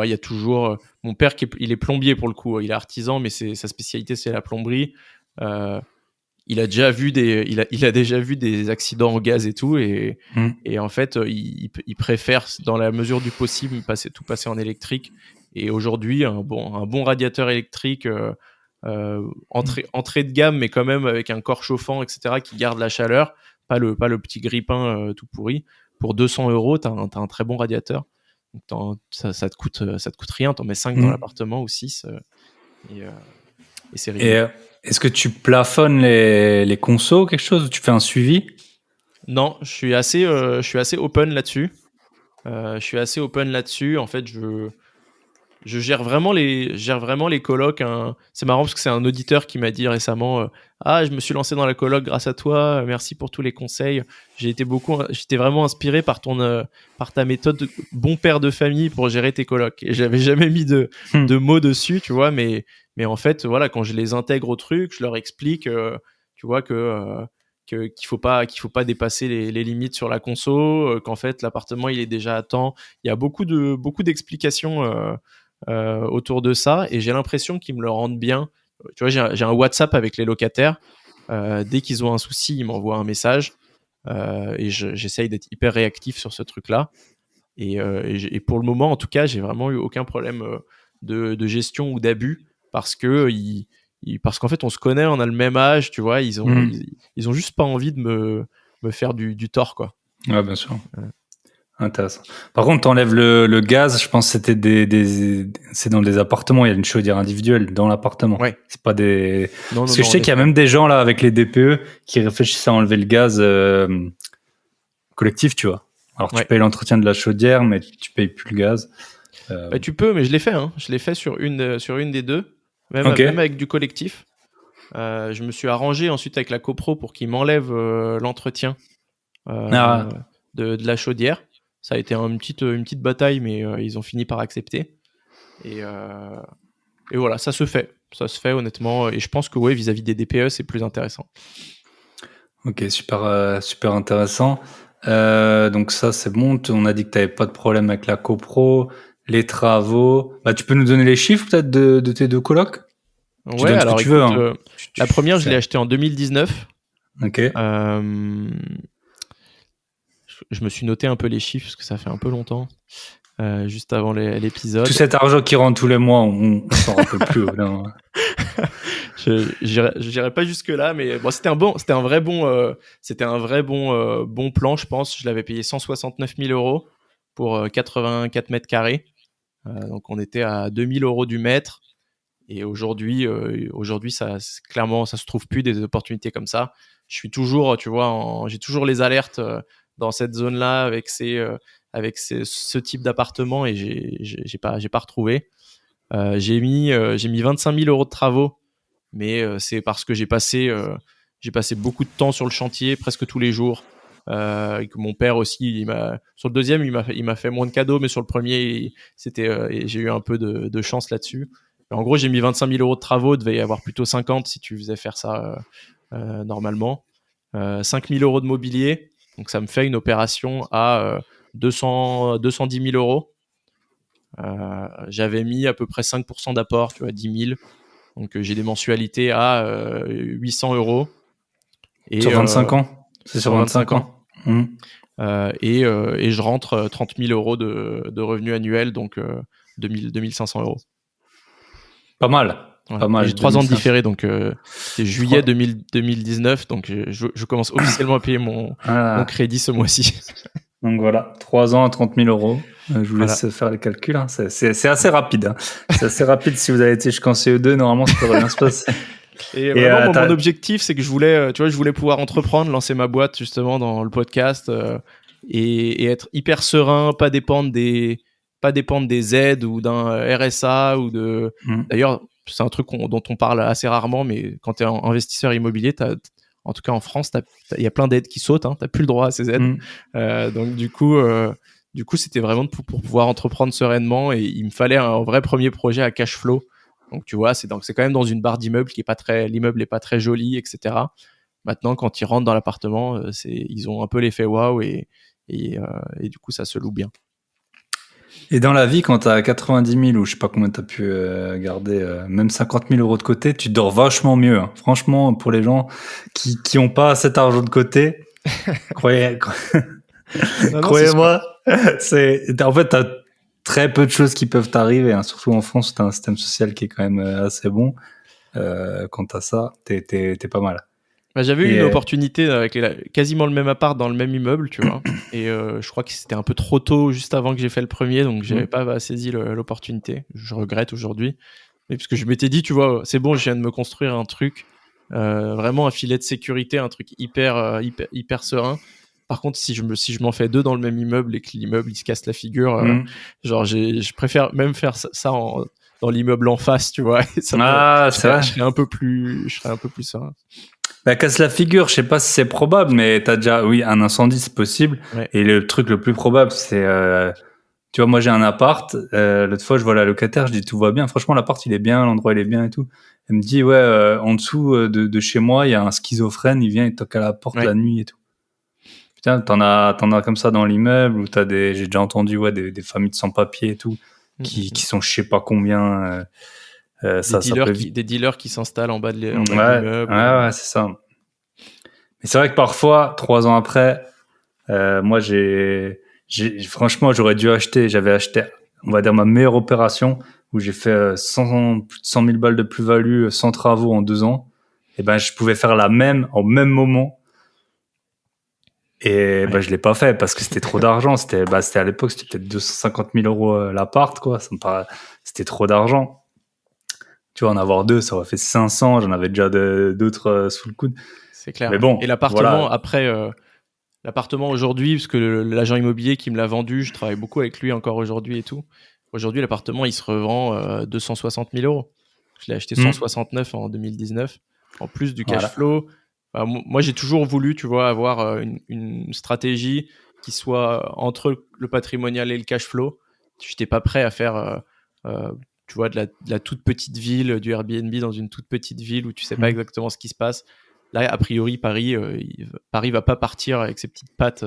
y a toujours mon père il est plombier pour le coup. Il est artisan, mais sa spécialité c'est la plomberie. Il a déjà vu des accidents au gaz et tout, et en fait, il préfère, dans la mesure du possible, passer en électrique. Et aujourd'hui, un bon radiateur électrique, entrée de gamme, mais quand même avec un corps chauffant, etc., qui garde la chaleur, pas le petit grille-pain tout pourri. Pour 200 euros, t'as un très bon radiateur. Donc ça te coûte rien. T'en mets 5 dans l'appartement ou 6, et c'est réglé. Et est-ce que tu plafonnes les consos, quelque chose, ou tu fais un suivi? Non, je suis assez open là-dessus. En fait, je gère vraiment les colocs. C'est marrant parce que c'est un auditeur qui m'a dit récemment je me suis lancé dans la coloc grâce à toi, merci pour tous les conseils. J'étais vraiment inspiré par ta méthode de bon père de famille pour gérer tes colocs. Et j'avais jamais mis de mots dessus, tu vois, mais en fait, voilà, quand je les intègre au truc, je leur explique, tu vois, qu'il faut pas dépasser les limites sur la conso, qu'en fait l'appartement il est déjà à temps. Il y a beaucoup d'explications autour de ça, et j'ai l'impression qu'ils me le rendent bien. Tu vois, j'ai un WhatsApp avec les locataires. Dès qu'ils ont un souci, ils m'envoient un message, et j'essaye d'être hyper réactif sur ce truc-là. Et pour le moment, en tout cas, j'ai vraiment eu aucun problème de gestion ou d'abus, parce qu'en fait, on se connaît, on a le même âge, tu vois. Ils ont juste pas envie de me faire du tort, quoi. Ouais, bien sûr. Intéressant. Par contre, t'enlèves le gaz, je pense que c'était c'est dans des appartements, il y a une chaudière individuelle dans l'appartement. Ouais. C'est pas des. Parce que je sais qu'il y a même des gens là avec les DPE qui réfléchissent à enlever le gaz collectif, tu vois. Alors tu payes l'entretien de la chaudière, mais tu payes plus le gaz. Tu peux, mais je l'ai fait. Je l'ai fait sur une des deux, même avec du collectif. Je me suis arrangé ensuite avec la copro pour qu'ils m'enlèvent l'entretien de la chaudière. Ça a été une petite bataille, mais ils ont fini par accepter. Et voilà, ça se fait honnêtement. Et je pense que vis-à-vis des DPE, c'est plus intéressant. Ok, super intéressant. Donc ça, c'est bon. On a dit que tu n'avais pas de problème avec la copro. les travaux. Bah, tu peux nous donner les chiffres peut-être de tes deux colocs? Tu Ouais, donnes ce que alors tu écoute, veux, hein. la première, je l'ai achetée en 2019. Ok. Je me suis noté un peu les chiffres parce que ça fait un peu longtemps, juste avant l'épisode. Tout cet argent qui rentre tous les mois, on s'en rappelle plus. Non. J'irai pas jusque là, mais bon, c'était un vrai bon plan, je pense. Je l'avais payé 169 000 euros pour 84 mètres carrés. Donc on était à 2 000 euros du mètre. Et aujourd'hui, clairement, ça se trouve plus des opportunités comme ça. Je suis toujours, tu vois, j'ai toujours les alertes dans cette zone-là avec ce type d'appartement et j'ai pas retrouvé. J'ai mis 25 000 euros de travaux, mais c'est parce que j'ai passé beaucoup de temps sur le chantier, presque tous les jours. Et que mon père aussi, sur le deuxième, il m'a fait moins de cadeaux, mais sur le premier, et j'ai eu un peu de chance là-dessus. En gros, j'ai mis 25 000 euros de travaux, il devait y avoir plutôt 50 si tu faisais faire ça normalement. 5 000 euros de mobilier, donc ça me fait une opération à 210 000 euros. J'avais mis à peu près 5% d'apport, tu vois, 10 000. Donc j'ai des mensualités à 800 euros. Et, sur 25 ans? C'est sur 25 ans. Et je rentre 30 000 euros de revenus annuels, donc 2 500 euros. Pas mal. Ouais. Pas mal. J'ai 3 ans de différé, donc c'est juillet 2019, donc je commence officiellement à payer mon crédit ce mois-ci. Donc voilà, 3 ans à 30 000 euros. Je vous laisse faire les calculs. Hein. C'est assez rapide. Hein. C'est assez rapide. Si vous avez été jusqu'en CE2, normalement, ça devrait bien se passer. Et vraiment, mon objectif, c'est que je voulais pouvoir entreprendre, lancer ma boîte justement dans le podcast et être hyper serein, pas dépendre des aides ou d'un RSA ou de. D'ailleurs, c'est un truc dont on parle assez rarement, mais quand tu es investisseur immobilier, en tout cas en France, il y a plein d'aides qui sautent, hein, tu n'as plus le droit à ces aides. Donc du coup, c'était vraiment pour pouvoir entreprendre sereinement et il me fallait un vrai premier projet à cash flow. Donc tu vois, c'est quand même dans une barre d'immeuble l'immeuble est pas très joli, etc. Maintenant, quand ils rentrent dans l'appartement, ils ont un peu l'effet waouh et du coup, ça se loue bien. Et dans la vie, quand t'as 90 000 ou je sais pas combien t'as pu garder, même 50 000 euros de côté, tu dors vachement mieux. Hein. Franchement, pour les gens qui ont pas cet argent de côté, croyez-moi, en fait, t'as très peu de choses qui peuvent t'arriver. Hein. Surtout en France, t'as un système social qui est quand même assez bon. Quand t'as ça, t'es pas mal. Bah, j'avais eu une opportunité avec quasiment le même appart dans le même immeuble, tu vois. Et je crois que c'était un peu trop tôt, juste avant que j'ai fait le premier, donc j'avais pas saisi l'opportunité. Je regrette aujourd'hui. Mais parce que je m'étais dit, tu vois, c'est bon, je viens de me construire un truc, vraiment un filet de sécurité, un truc hyper serein. Par contre, si je m'en fais deux dans le même immeuble et que l'immeuble il se casse la figure, genre je préfère même faire ça dans l'immeuble en face, tu vois. Et je serais un peu plus serein. Bah, casse la figure, je sais pas si c'est probable, mais t'as déjà, oui, un incendie, c'est possible. Ouais. Et le truc le plus probable, c'est, tu vois, moi j'ai un appart, l'autre fois je vois la locataire, je dis tout va bien, franchement l'appart il est bien, l'endroit il est bien et tout. Elle me dit, ouais, en dessous de chez moi, il y a un schizophrène, il vient, il toque à la porte la nuit et tout. Putain, t'en as comme ça dans l'immeuble, où j'ai déjà entendu, des familles de sans-papiers et tout, qui sont je sais pas combien, des dealers qui s'installent en bas de l'immeuble. Ouais, c'est ça. Mais c'est vrai que parfois, 3 ans après, moi, franchement, j'avais acheté, on va dire, ma meilleure opération, où j'ai fait plus de 100 000 balles de plus-value, sans travaux en 2 ans. Et ben, je pouvais faire la même, au même moment. Et ben, je l'ai pas fait parce que c'était trop d'argent. C'était à l'époque, c'était peut-être 250 000 euros l'appart, quoi. C'était trop d'argent. Tu vois, en avoir 2, ça aurait fait 500. J'en avais déjà d'autres sous le coude. C'est clair. Mais bon. Et l'appartement, après, l'appartement aujourd'hui, parce que l'agent immobilier qui me l'a vendu, je travaille beaucoup avec lui encore aujourd'hui et tout. Aujourd'hui, l'appartement, il se revend 260 000 euros. Je l'ai acheté 169 en 2019. En plus du cash flow. Moi, j'ai toujours voulu, tu vois, avoir une stratégie qui soit entre le patrimonial et le cash flow. Je n'étais pas prêt à faire, tu vois, de la toute petite ville, du Airbnb dans une toute petite ville où tu sais pas exactement ce qui se passe. Là, a priori, Paris va pas partir avec ses petites pattes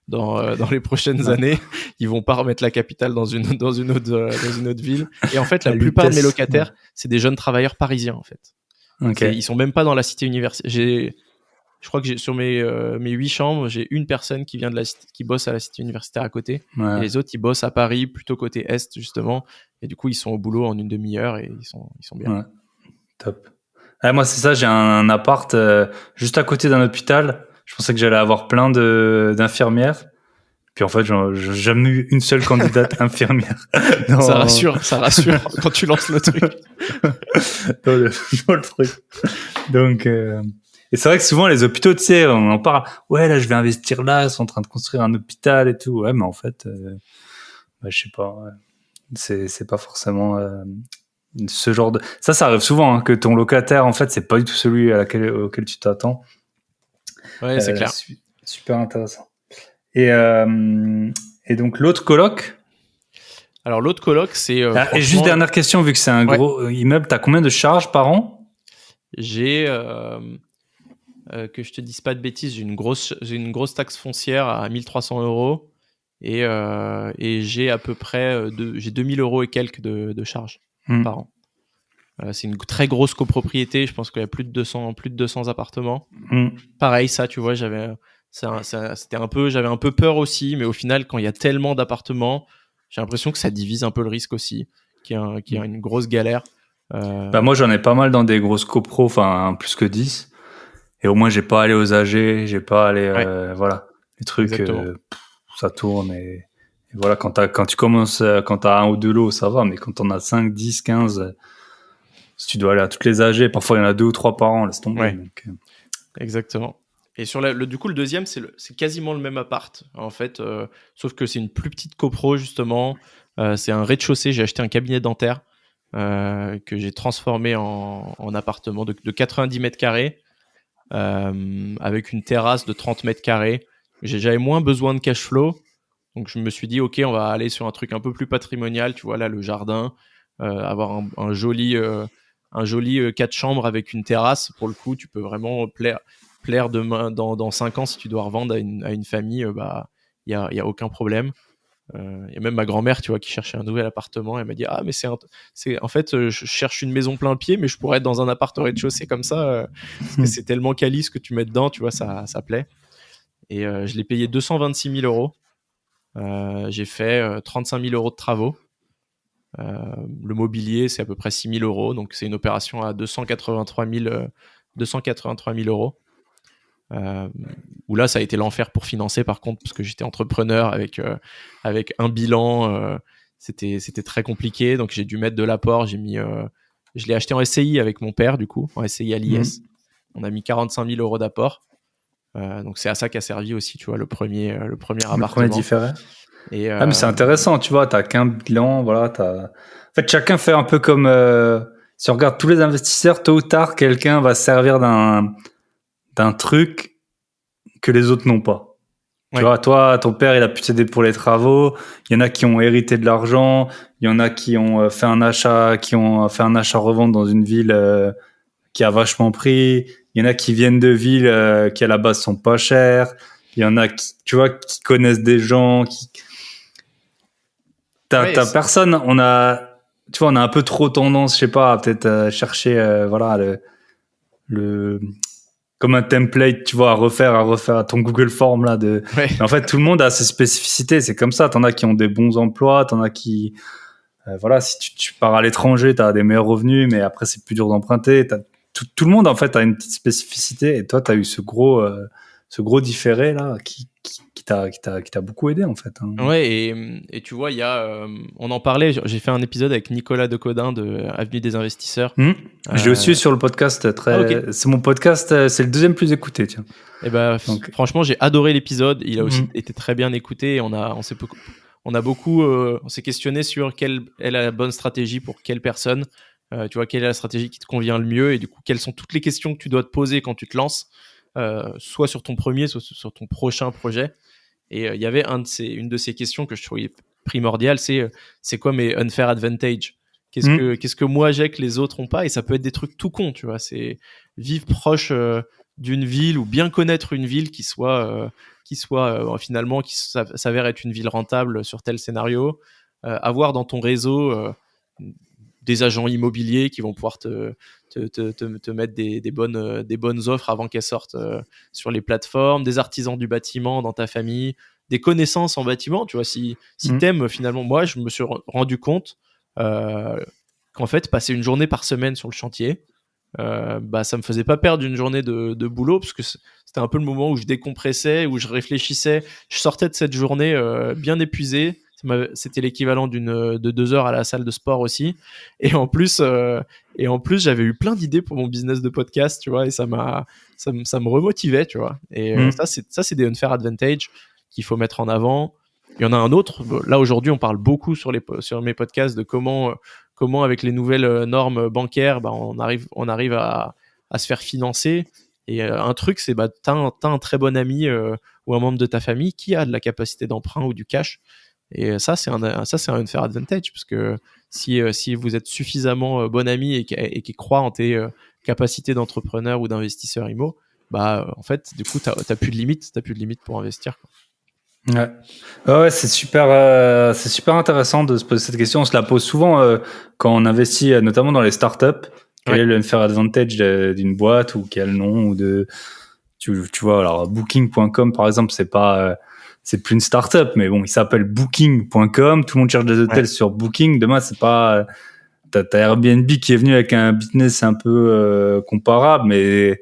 dans les prochaines années. Ils vont pas remettre la capitale dans une autre ville. Et en fait, la plupart de mes locataires, c'est des jeunes travailleurs parisiens, en fait. Okay. Ils sont même pas dans la cité universitaire. Je crois que sur mes 8 chambres, j'ai une personne qui vient qui bosse à la cité universitaire à côté. Ouais. Et les autres, ils bossent à Paris, plutôt côté Est, justement. Et du coup, ils sont au boulot en une demi-heure et ils sont bien. Ouais. Top. Moi, c'est ça, j'ai un appart juste à côté d'un hôpital. Je pensais que j'allais avoir plein d'infirmières. Puis en fait, j'ai jamais eu une seule candidate infirmière. Ça rassure quand tu lances le truc. dans le truc. Donc, et c'est vrai que souvent les hôpitaux, tu sais, on en parle. Ouais, là, je vais investir là, ils sont en train de construire un hôpital et tout. Ouais, mais en fait, je sais pas. Ouais. C'est pas forcément ce genre de. Ça arrive souvent que ton locataire, en fait, c'est pas du tout celui auquel tu t'attends. Ouais, c'est clair. Super intéressant. Et donc l'autre coloc. Alors l'autre coloc, c'est. Et juste dernière question, vu que c'est un gros immeuble, t'as combien de charges par an? J'ai que je te dise pas de bêtises, j'ai une grosse taxe foncière à 1 300 € et j'ai à peu près j'ai 2 000 € et quelques de charges par an. C'est une très grosse copropriété, je pense qu'il y a plus de 200 appartements. Pareil, ça, tu vois, j'avais un peu peur aussi, mais au final, quand il y a tellement d'appartements, j'ai l'impression que ça divise un peu le risque aussi, qu'il y a une grosse galère. Moi, j'en ai pas mal dans des grosses copros, enfin plus que 10. Et au moins, j'ai pas allé aux AG, j'ai pas allé, voilà, les trucs, ça tourne et voilà, quand tu commences, quand t'as un ou deux lots, ça va, mais quand t'en as 5, 10, 15, si tu dois aller à toutes les AG, parfois il y en a 2 ou 3 par an, laisse tomber. Ouais. Donc, Exactement. Et sur du coup, le deuxième, c'est quasiment le même appart, en fait, sauf que c'est une plus petite copro, justement. C'est un rez-de-chaussée, j'ai acheté un cabinet dentaire que j'ai transformé en appartement de 90 mètres carrés. Avec une terrasse de 30 mètres carrés. J'avais moins besoin de cash flow. Donc, je me suis dit, OK, on va aller sur un truc un peu plus patrimonial. Tu vois, là, le jardin, avoir un joli 4 chambres avec une terrasse. Pour le coup, tu peux vraiment plaire demain, dans 5 ans, si tu dois revendre à une famille, il y a aucun problème. Et même ma grand-mère, tu vois, qui cherchait un nouvel appartement, elle m'a dit mais en fait, je cherche une maison plein pied, mais je pourrais être dans un appart au rez-de-chaussée comme ça, parce que c'est tellement quali ce que tu mets dedans, tu vois, ça plaît. Et je l'ai payé 226 000 €. J'ai fait 35 000 € de travaux. Le mobilier, c'est à peu près 6 000 €, donc c'est une opération à 283 000 €. Où là, ça a été l'enfer pour financer, par contre, parce que j'étais entrepreneur avec un bilan, c'était très compliqué, donc j'ai dû mettre de l'apport. Je l'ai acheté en SCI avec mon père, du coup, en SCI à l'IS. On a mis 45 000 € d'apport. Donc c'est à ça qu'a servi aussi, tu vois, le premier appartement. Le premier différé. Et mais c'est intéressant, tu vois, t'as qu'un bilan, voilà, en fait, chacun fait un peu comme, si on regarde tous les investisseurs, tôt ou tard, quelqu'un va se servir d'un truc que les autres n'ont pas. Tu vois, toi, ton père, il a pu t'aider pour les travaux. Il y en a qui ont hérité de l'argent. Il y en a qui ont fait un achat revente dans une ville qui a vachement pris. Il y en a qui viennent de villes qui à la base sont pas chères. Il y en a qui, tu vois, qui connaissent des gens. T'as personne. On a un peu trop tendance, je sais pas, à peut-être chercher, voilà, le comme un template, tu vois, à refaire à ton Google Form là Mais en fait, tout le monde a ses spécificités, c'est comme ça. T'en as qui ont des bons emplois, t'en as qui, voilà, si tu pars à l'étranger, t'as des meilleurs revenus, mais après c'est plus dur d'emprunter. Tout le monde en fait a une petite spécificité, et toi t'as eu ce gros différé là qui t'a beaucoup aidé en fait. Hein. Ouais, et tu vois, il y a, on en parlait, j'ai fait un épisode avec Nicolas Decodin de Avenue des Investisseurs. Je l'ai aussi sur le podcast, c'est mon podcast, c'est le deuxième plus écouté, tiens. Et franchement, j'ai adoré l'épisode, il a aussi été très bien écouté, et on s'est questionné sur quelle est la bonne stratégie pour quelle personne, tu vois, quelle est la stratégie qui te convient le mieux, et du coup, quelles sont toutes les questions que tu dois te poser quand tu te lances, soit sur ton premier, soit sur ton prochain projet. Et il y avait une de ces questions que je trouvais primordiale, c'est quoi mes unfair advantage? qu'est-ce que moi j'ai que les autres ont pas, et ça peut être des trucs tout cons, tu vois. C'est vivre proche d'une ville ou bien connaître une ville qui soit finalement qui s'avère être une ville rentable sur tel scénario, avoir dans ton réseau des agents immobiliers qui vont pouvoir te mettre des bonnes offres avant qu'elles sortent sur les plateformes, des artisans du bâtiment dans ta famille, des connaissances en bâtiment, tu vois. Si t'aimes, finalement, moi je me suis rendu compte qu'en fait passer une journée par semaine sur le chantier, ça me faisait pas perdre une journée de boulot, parce que c'était un peu le moment où je décompressais, où je réfléchissais. Je sortais de cette journée bien épuisé. C'était l'équivalent de 2 heures à la salle de sport aussi. Et en plus, j'avais eu plein d'idées pour mon business de podcast, tu vois, et ça me remotivait, tu vois. Et ça, c'est des unfair advantage qu'il faut mettre en avant. Il y en a un autre. Là, aujourd'hui, on parle beaucoup sur mes podcasts de comment avec les nouvelles normes bancaires, on arrive à se faire financer. Et un truc, c'est t'as un très bon ami ou un membre de ta famille qui a de la capacité d'emprunt ou du cash. Et ça, c'est un unfair advantage, parce que si vous êtes suffisamment bon ami et qui croit en tes capacités d'entrepreneur ou d'investisseur IMO, en fait, du coup, t'as plus de limite pour investir, quoi. Ouais, c'est super intéressant de se poser cette question. On se la pose souvent quand on investit, notamment dans les startups. Quel est le unfair advantage d'une boîte, ou quel nom, ou tu vois, alors Booking.com par exemple, c'est plus une startup, mais bon, il s'appelle Booking.com. Tout le monde cherche des hôtels sur Booking. Demain, c'est pas, t'as Airbnb qui est venu avec un business un peu comparable, mais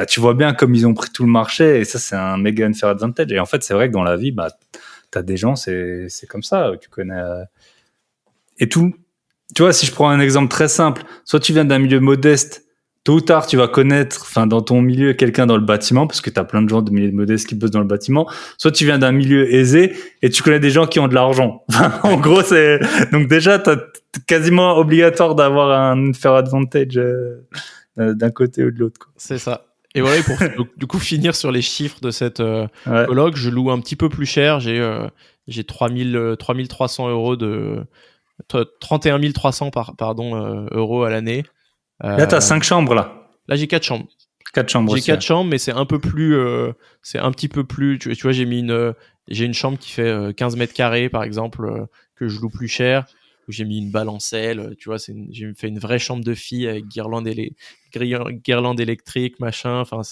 tu vois bien comme ils ont pris tout le marché, et ça, c'est un méga unfair advantage. Et en fait, c'est vrai que dans la vie, t'as des gens, c'est comme ça, tu connais et tout. Tu vois, si je prends un exemple très simple, soit tu viens d'un milieu modeste, tôt ou tard, tu vas connaître, dans ton milieu, quelqu'un dans le bâtiment, parce que t'as plein de gens de milieu modeste qui bossent dans le bâtiment. Soit tu viens d'un milieu aisé et tu connais des gens qui ont de l'argent. En gros, donc déjà, t'as quasiment obligatoire d'avoir un unfair advantage d'un côté ou de l'autre, quoi. C'est ça. Et voilà, pour du coup finir sur les chiffres de cette coloc, je loue un petit peu plus cher. J'ai 3300 euros 31 300 euros à l'année. Là, t'as 5 chambres, là. Là, j'ai 4 chambres. 4 chambres J'ai aussi, 4 chambres, mais c'est un peu plus, c'est un petit peu plus, tu vois, j'ai une chambre qui fait 15 mètres carrés, par exemple, que je loue plus cher, où j'ai mis une balancelle, tu vois, j'ai fait une vraie chambre de fille avec guirlande électrique, machin. Enfin,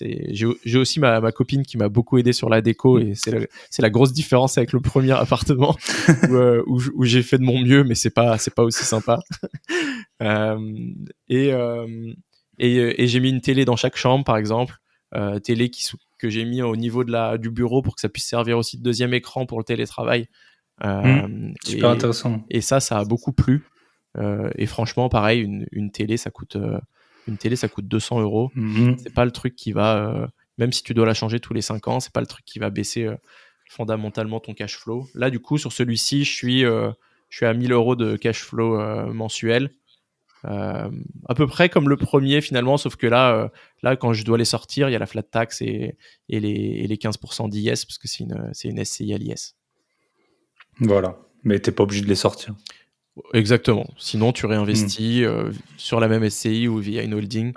j'ai aussi ma copine qui m'a beaucoup aidé sur la déco, et c'est la grosse différence avec le premier appartement où j'ai fait de mon mieux, mais c'est pas aussi sympa. Et j'ai mis une télé dans chaque chambre, par exemple, télé que j'ai mis au niveau du bureau pour que ça puisse servir aussi de deuxième écran pour le télétravail. Super intéressant. Et ça a beaucoup plu. Et franchement, pareil, une télé, ça coûte 200 euros. C'est pas le truc qui va, même si tu dois la changer tous les 5 ans, c'est pas le truc qui va baisser fondamentalement ton cash flow. Là, du coup, sur celui-ci, je suis à 1000 euros de cash flow mensuel. À peu près comme le premier, finalement, sauf que là, quand je dois les sortir, il y a la flat tax et les 15% d'IS, parce que c'est une SCI à l'IS. Voilà, mais t'es pas obligé de les sortir. Exactement. Sinon, tu réinvestis sur la même SCI ou via une holding.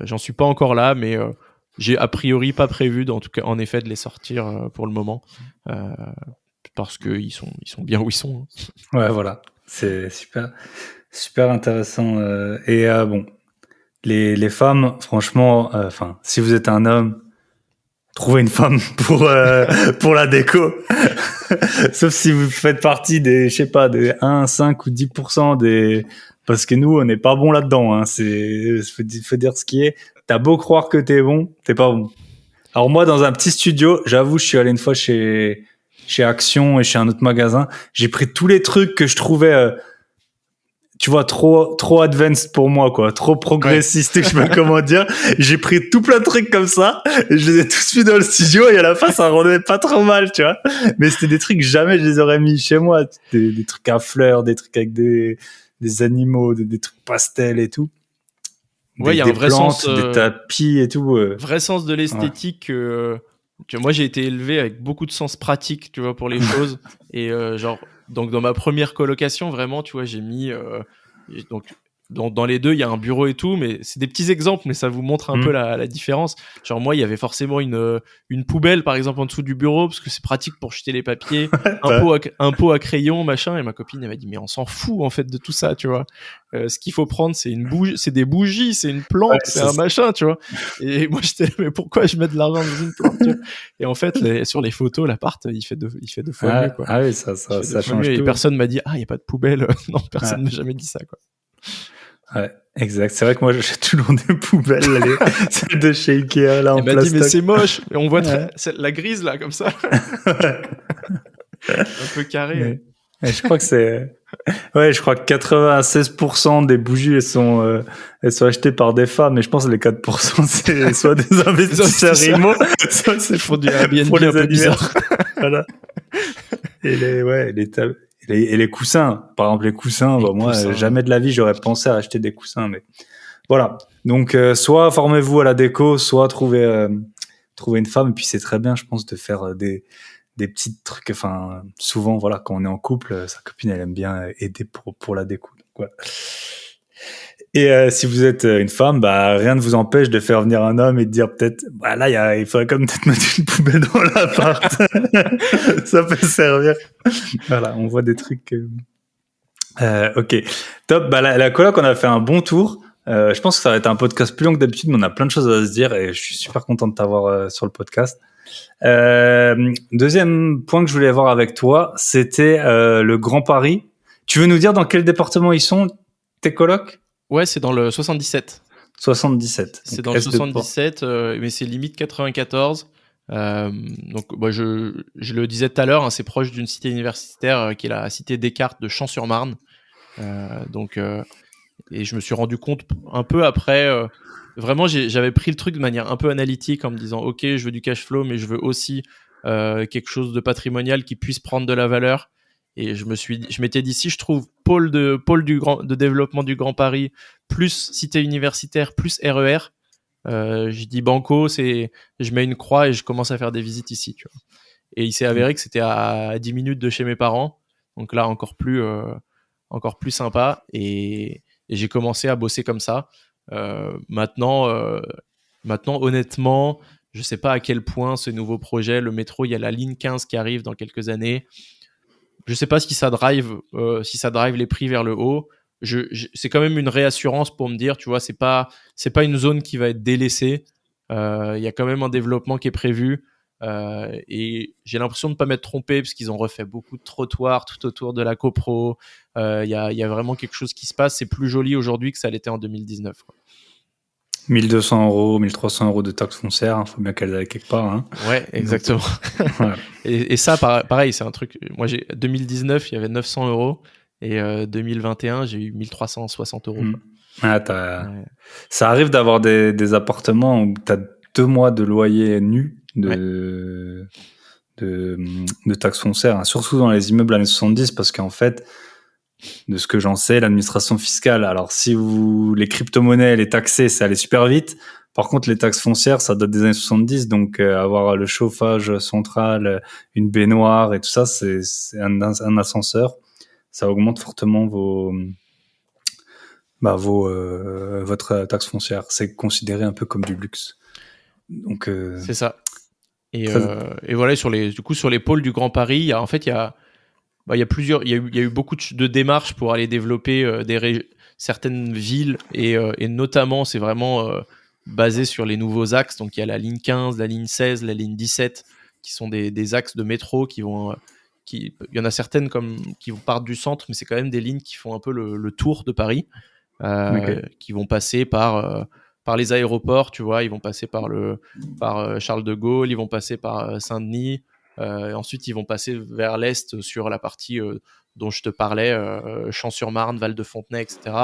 J'en suis pas encore là, mais j'ai a priori pas prévu, en tout cas, en effet, de les sortir pour le moment, parce que ils sont bien où ils sont. Ouais, voilà, c'est super intéressant. Et bon, les femmes, franchement, si vous êtes un homme, trouvez une femme pour la déco. Sauf si vous faites partie des 1, 5 ou 10% parce que nous, on n'est pas bon là-dedans, hein. Faut dire ce qui est. T'as beau croire que t'es bon, t'es pas bon. Alors moi, dans un petit studio, j'avoue, je suis allé une fois chez Action et chez un autre magasin. J'ai pris tous les trucs que je trouvais, tu vois, trop advanced pour moi, quoi, trop progressiste, je sais pas comment dire. J'ai pris tout plein de trucs comme ça, et je les ai tous mis dans le studio, et à la fin, ça rendait pas trop mal, tu vois. Mais c'était des trucs, jamais je les aurais mis chez moi. Des trucs à fleurs, des trucs avec des animaux, des trucs pastels et tout. Ouais, il y a un vrai sens, des tapis et tout. Vrai sens de l'esthétique. Tu vois, moi, j'ai été élevé avec beaucoup de sens pratique, tu vois, pour les choses. Et Donc dans ma première colocation, vraiment, tu vois, j'ai mis donc dans les deux, il y a un bureau et tout, mais c'est des petits exemples, mais ça vous montre un peu la différence. Genre moi, il y avait forcément une poubelle, par exemple, en dessous du bureau, parce que c'est pratique pour jeter les papiers, un pot à crayon, machin. Et ma copine, elle m'a dit, mais on s'en fout en fait de tout ça, tu vois. Ce qu'il faut prendre, c'est une bougie, c'est des bougies, c'est une plante, c'est un machin, tu vois. Et moi, j'étais, mais pourquoi je mets de l'argent dans une plante, tu vois. Et en fait, sur les photos, l'appart, il fait deux fois mieux, quoi. Ah oui, ça change tout. Et personne m'a dit, il y a pas de poubelle. Non, personne m'a jamais dit ça, quoi. Ouais, exact. C'est vrai que moi, j'ai toujours des poubelles, celles de chez Ikea, là, en plastoc. Elle m'a dit, mais c'est moche. Et on voit la grise, là, comme ça. Un peu carré. Mais je crois que je crois que 96% des bougies, elles sont achetées par des femmes, et je pense que les 4%, c'est soit des investisseurs IMO, soit c'est pour du Airbnb pour les un peu bizarre. Voilà. Et les coussins, par exemple les coussins, moi jamais de la vie j'aurais pensé à acheter des coussins, mais voilà. Donc soit formez-vous à la déco, soit trouvez une femme, et puis c'est très bien, je pense, de faire des petits trucs. Enfin, souvent voilà, quand on est en couple, sa copine elle aime bien aider pour la déco. Donc, voilà. Et si vous êtes une femme, rien ne vous empêche de faire venir un homme et de dire peut-être, là, il faudrait quand même peut-être mettre une poubelle dans l'appart. Ça peut servir. Voilà, on voit des trucs. Ok, top. La coloc, on a fait un bon tour. Je pense que ça va être un podcast plus long que d'habitude, mais on a plein de choses à se dire et je suis super content de t'avoir sur le podcast. Deuxième point que je voulais voir avec toi, c'était le Grand Paris. Tu veux nous dire dans quel département ils sont, tes colocs? Ouais, c'est dans le 77. 77. C'est dans le 77, mais c'est limite 94. Donc, je le disais tout à l'heure, c'est proche d'une cité universitaire qui est la cité Descartes de Champs-sur-Marne. Et je me suis rendu compte un peu après. Vraiment, j'avais pris le truc de manière un peu analytique en me disant, ok, je veux du cash flow, mais je veux aussi quelque chose de patrimonial qui puisse prendre de la valeur. Et je m'étais dit, si je trouve pôle de développement du Grand Paris, plus cité universitaire, plus RER, je dis banco, je mets une croix et je commence à faire des visites ici, tu vois. Et il s'est avéré que c'était à 10 minutes de chez mes parents. Donc là, encore plus sympa. Et j'ai commencé à bosser comme ça. Maintenant, honnêtement, je sais pas à quel point ce nouveau projet, le métro, il y a la ligne 15 qui arrive dans quelques années. Je sais pas si ça drive les prix vers le haut. C'est quand même une réassurance pour me dire, tu vois, c'est pas une zone qui va être délaissée. Il y a quand même un développement qui est prévu. Et j'ai l'impression de ne pas m'être trompé parce qu'ils ont refait beaucoup de trottoirs tout autour de la copro. Il y a vraiment quelque chose qui se passe. C'est plus joli aujourd'hui que ça l'était en 2019, quoi. 1200 €, 1300 € de taxes foncières, faut bien qu'elles aillent quelque part. Hein. Ouais, exactement. Voilà. Et ça, pareil, c'est un truc. Moi, 2019, il y avait 900 €. Et 2021, j'ai eu 1360 €. Ça arrive d'avoir des appartements où tu as 2 mois de loyer nu de taxes foncières, hein, surtout dans les immeubles années 70, parce qu'en fait, de ce que j'en sais, l'administration fiscale, alors si les crypto-monnaies, les taxer, ça allait super vite. Par contre, les taxes foncières, ça date des années 70, donc avoir le chauffage central, une baignoire et tout ça, c'est un ascenseur. Ça augmente fortement votre taxe foncière. C'est considéré un peu comme du luxe. Donc c'est ça. Et voilà, sur les pôles du Grand Paris, il y a eu beaucoup de démarches pour aller développer certaines villes et notamment c'est vraiment basé sur les nouveaux axes. Donc il y a la ligne 15, la ligne 16, la ligne 17 qui sont des axes de métro il y en a certaines qui partent du centre, mais c'est quand même des lignes qui font un peu le tour de Paris, qui vont passer par les aéroports, tu vois, ils vont passer par Charles de Gaulle, ils vont passer par Saint-Denis, ensuite ils vont passer vers l'est sur la partie dont je te parlais, Champs-sur-Marne, Val-de-Fontenay, etc.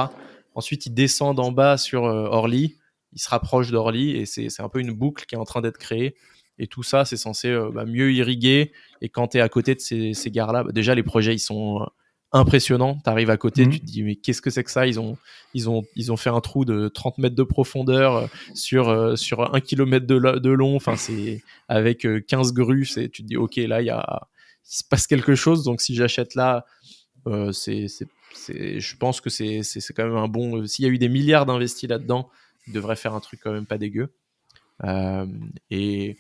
Ensuite ils descendent en bas sur Orly, ils se rapprochent d'Orly et c'est un peu une boucle qui est en train d'être créée. Et tout ça, c'est censé mieux irriguer. Et quand tu es à côté de ces gares-là, déjà les projets ils sont impressionnants. Tu arrives à côté, tu te dis mais qu'est-ce que c'est que ça ? Ils ont fait un trou de 30 mètres de profondeur sur 1 kilomètre de long. Enfin, c'est avec 15 grues. Tu te dis ok, là il il se passe quelque chose. Donc si j'achète là, je pense que c'est quand même un bon. S'il y a eu des milliards d'investis là-dedans, il devrait faire un truc quand même pas dégueu. Et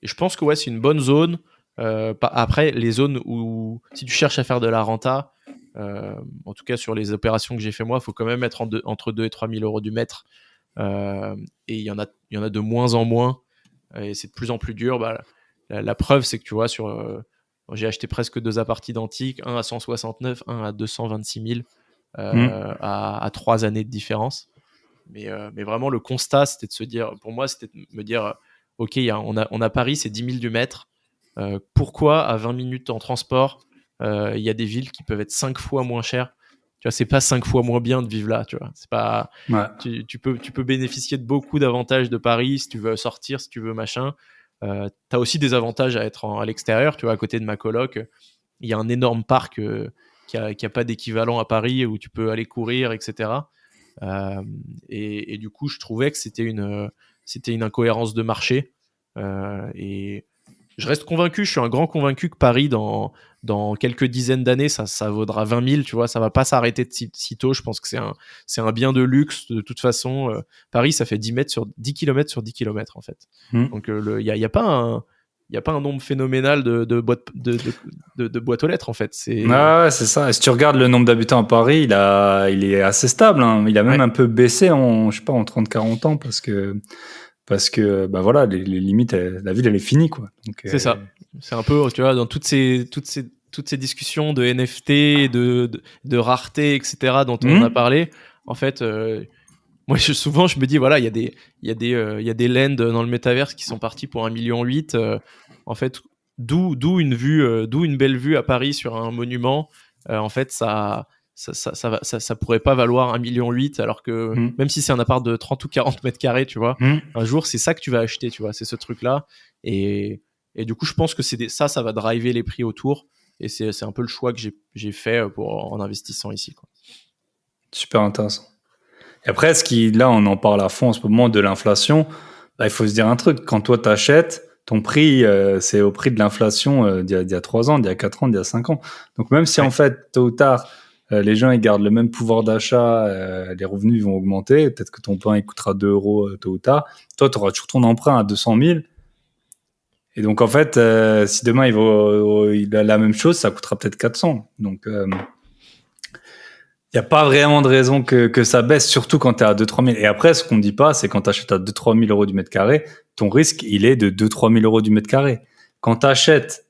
je pense que ouais, c'est une bonne zone. Après, les zones où si tu cherches à faire de la renta, en tout cas sur les opérations que j'ai fait moi, il faut quand même être entre 2 et 3 000 euros du mètre. Et il y en a de moins en moins. Et c'est de plus en plus dur. La preuve, c'est que tu vois, j'ai acheté presque 2 apparts identiques, un à 169, un à 226 000, à 3 années de différence. Mais vraiment, le constat, c'était de se dire, pour moi, c'était de me dire, OK, on a Paris, c'est 10 000 du mètre. Pourquoi, à 20 minutes en transport, il y a des villes qui peuvent être 5 fois moins chères? Tu vois, c'est pas 5 fois moins bien de vivre là, tu vois. C'est pas, tu peux bénéficier de beaucoup d'avantages de Paris si tu veux sortir, si tu veux machin. T'as aussi des avantages à être à l'extérieur, tu vois, à côté de ma coloc. Il y a un énorme parc qui a pas d'équivalent à Paris où tu peux aller courir, etc. Et du coup, je trouvais que c'était une incohérence de marché. Et je reste convaincu, je suis un grand convaincu que Paris, dans quelques dizaines d'années, ça vaudra 20 000, tu vois, ça va pas s'arrêter de sitôt. Je pense que c'est un bien de luxe. De toute façon, Paris, ça fait 10 km sur 10 km, en fait. Donc, il y a pas un nombre phénoménal de boîtes aux lettres, en fait. Ouais, c'est ça. Et si tu regardes le nombre d'habitants à Paris, il est assez stable, hein. Il a même un peu baissé en 30-40 ans parce que bah voilà, les limites, la ville elle est finie, quoi. Donc, c'est ça. C'est un peu, tu vois, dans toutes ces discussions de NFT, de rareté, etc. dont on a parlé. En fait, moi souvent je me dis voilà, il y a des lands dans le métaverse qui sont partis pour 1,8 million. En fait, d'où une belle vue à Paris sur un monument. En fait, ça pourrait pas valoir 1,8 million, alors que même si c'est un appart de 30 ou 40 mètres carrés, tu vois, un jour c'est ça que tu vas acheter, tu vois, c'est ce truc là. Et du coup, je pense que ça va driver les prix autour. Et c'est un peu le choix que j'ai fait en investissant ici, quoi. Super intéressant. Et après, là, on en parle à fond en ce moment de l'inflation. Bah, il faut se dire un truc. Quand toi t'achètes, ton prix, c'est au prix de l'inflation d'il y a 3 ans, d'il y a 4 ans, d'il y a 5 ans. Donc même si en fait, tôt ou tard, les gens ils gardent le même pouvoir d'achat, les revenus vont augmenter. Peut-être que ton pain il coûtera 2 euros tôt ou tard. Toi, tu auras toujours ton emprunt à 200 000. Et donc en fait, si demain il a la même chose, ça coûtera peut-être 400. Donc il n'y a pas vraiment de raison que ça baisse, surtout quand tu es à 2-3 000. Et après, ce qu'on dit pas, c'est quand tu achètes à 2-3 000 euros du mètre carré, ton risque, il est de 2-3 000 euros du mètre carré. Quand tu achètes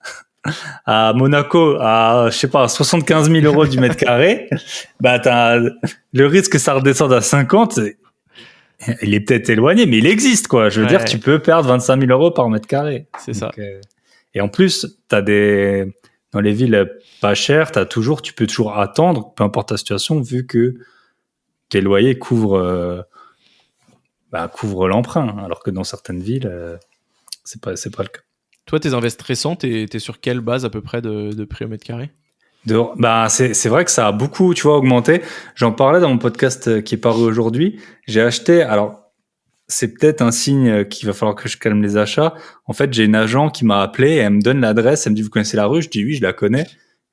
à Monaco à, je sais pas, 75 000 euros du mètre carré, bah, le risque que ça redescende à 50, il est peut-être éloigné, mais il existe, quoi. Je veux dire, tu peux perdre 25 000 euros par mètre carré. C'est ça. Et en plus, dans les villes pas chères, tu peux toujours attendre, peu importe ta situation, vu que tes loyers couvrent l'emprunt, alors que dans certaines villes, c'est pas le cas. Toi, tes invests récents, t'es sur quelle base à peu près de prix au mètre carré? C'est vrai que ça a beaucoup, tu vois, augmenté. J'en parlais dans mon podcast qui est paru aujourd'hui. J'ai acheté, alors c'est peut-être un signe qu'il va falloir que je calme les achats. En fait, j'ai une agent qui m'a appelé et elle me donne l'adresse. Elle me dit, vous connaissez la rue? Je dis oui, je la connais.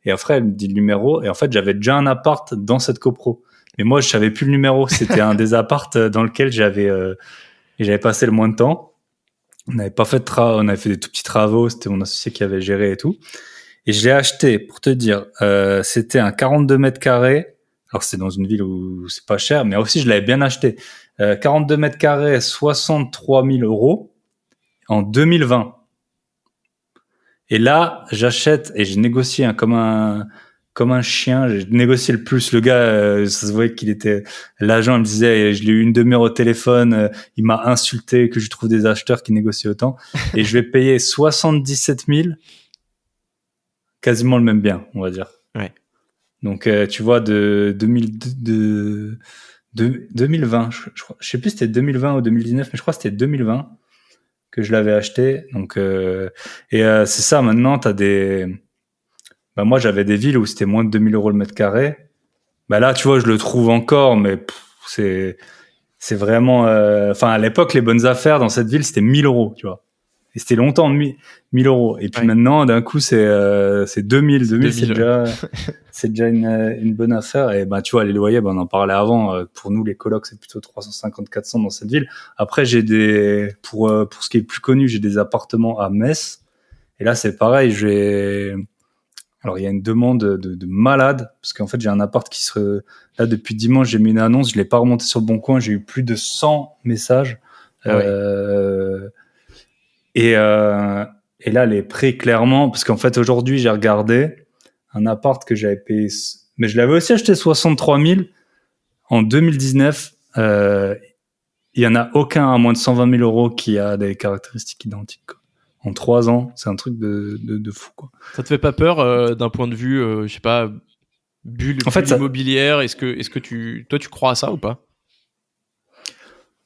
Et après, elle me dit le numéro. Et en fait, j'avais déjà un appart dans cette copro. Mais moi, je savais plus le numéro. C'était un des apparts dans lequel j'avais passé le moins de temps. On avait pas fait on avait fait des tout petits travaux. C'était mon associé qui avait géré et tout. Et je l'ai acheté, pour te dire, c'était un 42 mètres carrés. Alors, c'est dans une ville où c'est pas cher, mais aussi, je l'avais bien acheté. 42 mètres carrés, 63 000 euros en 2020. Et là, j'achète et j'ai négocié comme un chien. J'ai négocié le plus. Le gars, ça se voyait qu'il était, l'agent me disait, je l'ai eu une demi-heure au téléphone, il m'a insulté que je trouve des acheteurs qui négocient autant. Et je vais payer 77 000, quasiment le même bien, on va dire. Ouais. Donc, tu vois, de 2020, je sais plus si c'était 2020 ou 2019, mais je crois que c'était 2020 que je l'avais acheté. Donc, c'est ça. Maintenant, moi, j'avais des villes où c'était moins de 2 000 euros le mètre carré. Bah là, tu vois, je le trouve encore, mais c'est vraiment. À l'époque, les bonnes affaires dans cette ville, c'était 1 000 euros, tu vois. Et c'était longtemps 1000 euros. Et puis maintenant, d'un coup, c'est 2000. 2000, c'est déjà une bonne affaire. Et ben, tu vois, les loyers, ben, on en parlait avant. Pour nous, les colocs, c'est plutôt 350, 400 dans cette ville. Après, pour ce qui est plus connu, j'ai des appartements à Metz. Et là, c'est pareil, alors, il y a une demande de malade, parce qu'en fait, j'ai un appart là, depuis dimanche, j'ai mis une annonce, je l'ai pas remonté sur le bon coin, j'ai eu plus de 100 messages. Et là, les prix, clairement, parce qu'en fait, aujourd'hui, j'ai regardé un appart que j'avais payé, mais je l'avais aussi acheté 63 000 en 2019. Il y en a aucun à moins de 120 000 euros qui a des caractéristiques identiques, quoi. En 3 ans, c'est un truc de fou, quoi. Ça te fait pas peur d'un point de vue, je sais pas, bulle immobilière? Est-ce que tu crois à ça ou pas?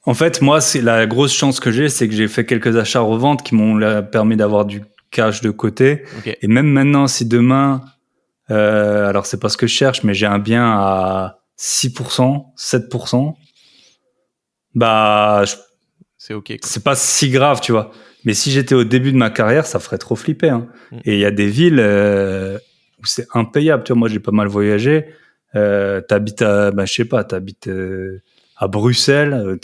En fait, moi, c'est la grosse chance que j'ai, c'est que j'ai fait quelques achats-reventes qui m'ont permis d'avoir du cash de côté. Okay. Et même maintenant, si demain, alors c'est pas ce que je cherche, mais j'ai un bien à 6%, 7%, bah, c'est ok, quoi. C'est pas si grave, tu vois. Mais si j'étais au début de ma carrière, ça ferait trop flipper, hein. Et il y a des villes où c'est impayable. Tu vois, moi, j'ai pas mal voyagé. T'habites t'habites à Bruxelles,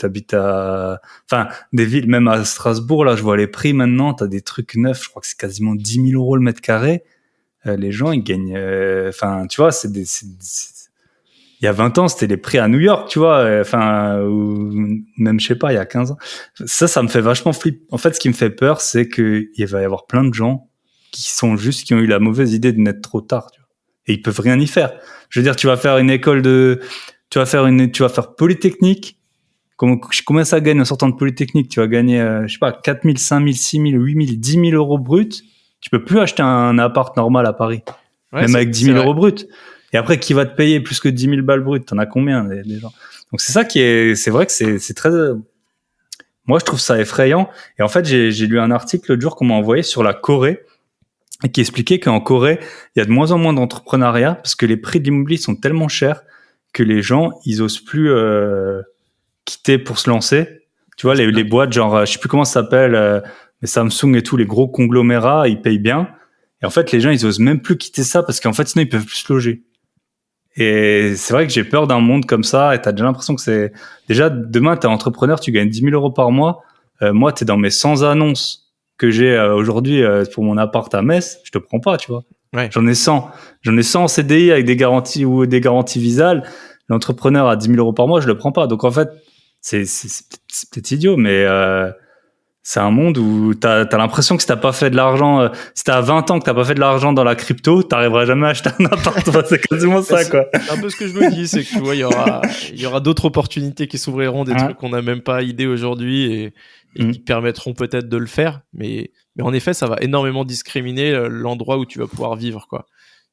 enfin, des villes, même à Strasbourg, là, je vois les prix maintenant. T'as des trucs neufs. Je crois que c'est quasiment 10 000 euros le mètre carré. Les gens, ils gagnent, enfin, tu vois, il y a 20 ans, c'était les prix à New York, tu vois, ou même, je sais pas, il y a 15 ans. Ça me fait vachement flipper. En fait, ce qui me fait peur, c'est qu'il va y avoir plein de gens qui ont eu la mauvaise idée de naître trop tard, tu vois. Et ils peuvent rien y faire. Je veux dire, tu vas faire Polytechnique. Combien ça gagne en sortant de Polytechnique? Tu vas gagner, je sais pas, 4 000, 5 000, 6 000, 8 000, 10 000 euros bruts. Tu peux plus acheter un appart normal à Paris. Ouais, même avec 10 000 euros bruts. Et après, qui va te payer plus que 10 000 balles brutes? T'en as combien, les gens? Donc, c'est ça c'est vrai que c'est très, moi, je trouve ça effrayant. Et en fait, j'ai lu un article l'autre jour qu'on m'a envoyé sur la Corée, et qui expliquait qu'en Corée, il y a de moins en moins d'entrepreneuriat parce que les prix de l'immobilier sont tellement chers que les gens, ils osent plus, quitter pour se lancer. Tu vois, les boîtes, genre, je sais plus comment ça s'appelle, mais Samsung et tout, les gros conglomérats, ils payent bien. Et en fait, les gens, ils osent même plus quitter ça parce qu'en fait, sinon, ils peuvent plus se loger. Et c'est vrai que j'ai peur d'un monde comme ça, et t'as déjà l'impression que déjà, demain, t'es entrepreneur, tu gagnes 10 000 euros par mois. Moi, t'es dans mes 100 annonces que j'ai aujourd'hui pour mon appart à Metz, je te prends pas, tu vois. Ouais. J'en ai 100 en CDI avec des garanties ou des garanties visales. L'entrepreneur à 10 000 euros par mois, je le prends pas. Donc, en fait, c'est peut-être idiot, mais c'est un monde où t'as l'impression que si t'as pas fait de l'argent, si t'as 20 ans que t'as pas fait de l'argent dans la crypto, t'arriveras jamais à acheter un appartement. C'est quasiment ça, quoi. C'est un peu ce que je me dis, c'est que tu vois, il y aura d'autres opportunités qui s'ouvriront, des trucs qu'on n'a même pas idée aujourd'hui et qui permettront peut-être de le faire. Mais en effet, ça va énormément discriminer l'endroit où tu vas pouvoir vivre, quoi.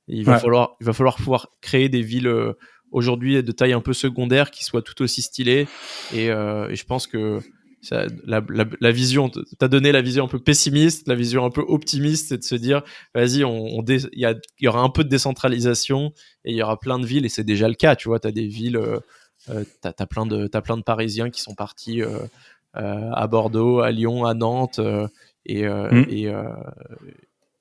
Et il va falloir pouvoir créer des villes aujourd'hui de taille un peu secondaire qui soient tout aussi stylées. Et je pense que la vision, t'as donné la vision un peu pessimiste, la vision un peu optimiste, c'est de se dire, vas-y, il y aura un peu de décentralisation et il y aura plein de villes, et c'est déjà le cas, tu vois, t'as des villes, t'as plein de Parisiens qui sont partis à Bordeaux, à Lyon, à Nantes,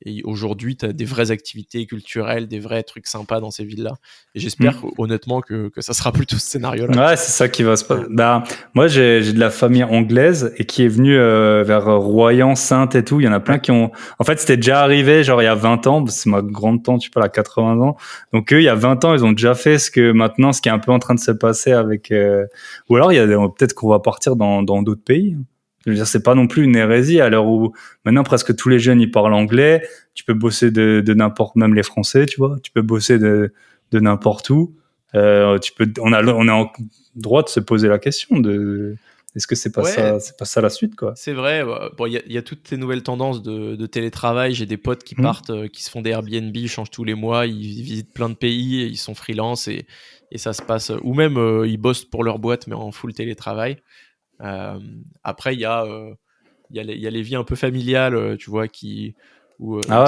et aujourd'hui, tu as des vraies activités culturelles, des vrais trucs sympas dans ces villes-là. Et j'espère honnêtement que ça sera plutôt ce scénario-là. Ouais, c'est ça qui va se passer. Bah, moi, j'ai de la famille anglaise et qui est venue vers Royan, Saintes et tout. Il y en a plein qui ont... En fait, c'était déjà arrivé, genre il y a 20 ans. C'est ma grande-tante, je sais pas, elle a 80 ans. Donc eux, il y a 20 ans, ils ont déjà fait ce qui est un peu en train de se passer avec... Ou alors, peut-être qu'on va partir dans d'autres pays. Je veux dire, c'est pas non plus une hérésie à l'heure où maintenant presque tous les jeunes ils parlent anglais. Tu peux bosser de n'importe, même les Français, tu vois. Tu peux bosser de n'importe où. On est en droit de se poser la question de est-ce que c'est pas ça la suite, quoi. C'est vrai. Bon, il y a toutes ces nouvelles tendances de télétravail. J'ai des potes qui partent, qui se font des Airbnb, ils changent tous les mois, ils visitent plein de pays, et ils sont freelance et ça se passe. Ou même ils bossent pour leur boîte mais en full télétravail. Après il y a les vies un peu familiales, tu vois,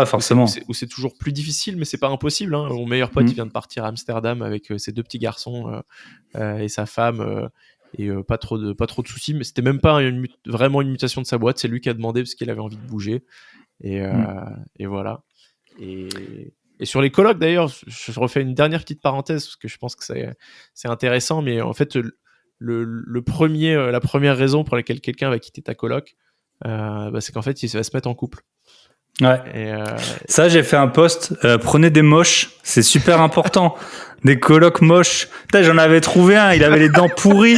forcément, où c'est toujours plus difficile, mais c'est pas impossible, hein. Mon meilleur pote il vient de partir à Amsterdam avec ses 2 petits garçons et sa femme, pas trop de soucis. Mais c'était même pas vraiment une mutation de sa boîte. C'est lui qui a demandé parce qu'il avait envie de bouger. Et voilà. Et sur les colocs, d'ailleurs, je refais une dernière petite parenthèse parce que je pense que c'est intéressant. Mais en fait, la première raison pour laquelle quelqu'un va quitter ta coloc, c'est qu'en fait, il va se mettre en couple. Ouais. Ça, j'ai fait un post. Prenez des moches, c'est super important. Des colocs moches. Putain, j'en avais trouvé un. Il avait les dents pourries.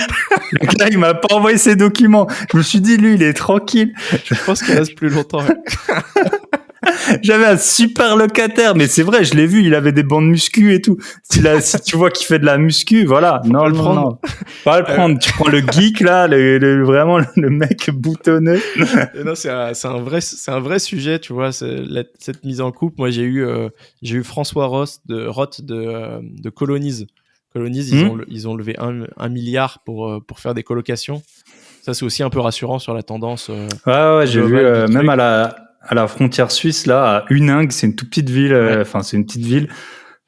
Le gars, il m'a pas envoyé ses documents. Je me suis dit, lui, il est tranquille. Je pense qu'il reste plus longtemps. J'avais un super locataire, mais c'est vrai, je l'ai vu, il avait des bandes muscu et tout. Si tu vois qu'il fait de la muscu, voilà. Faut pas le prendre. Pas le prendre. Tu prends le geek, là, vraiment le mec boutonneux. Et non, c'est un vrai sujet, tu vois, cette mise en couple. Moi, j'ai eu François Roth de Colonize. Colonize, ils ont levé 1 milliard pour faire des colocations. Ça, c'est aussi un peu rassurant sur la tendance. Ouais, j'ai vu, même à la frontière suisse, là, à Huningue, c'est une toute petite ville, c'est une petite ville.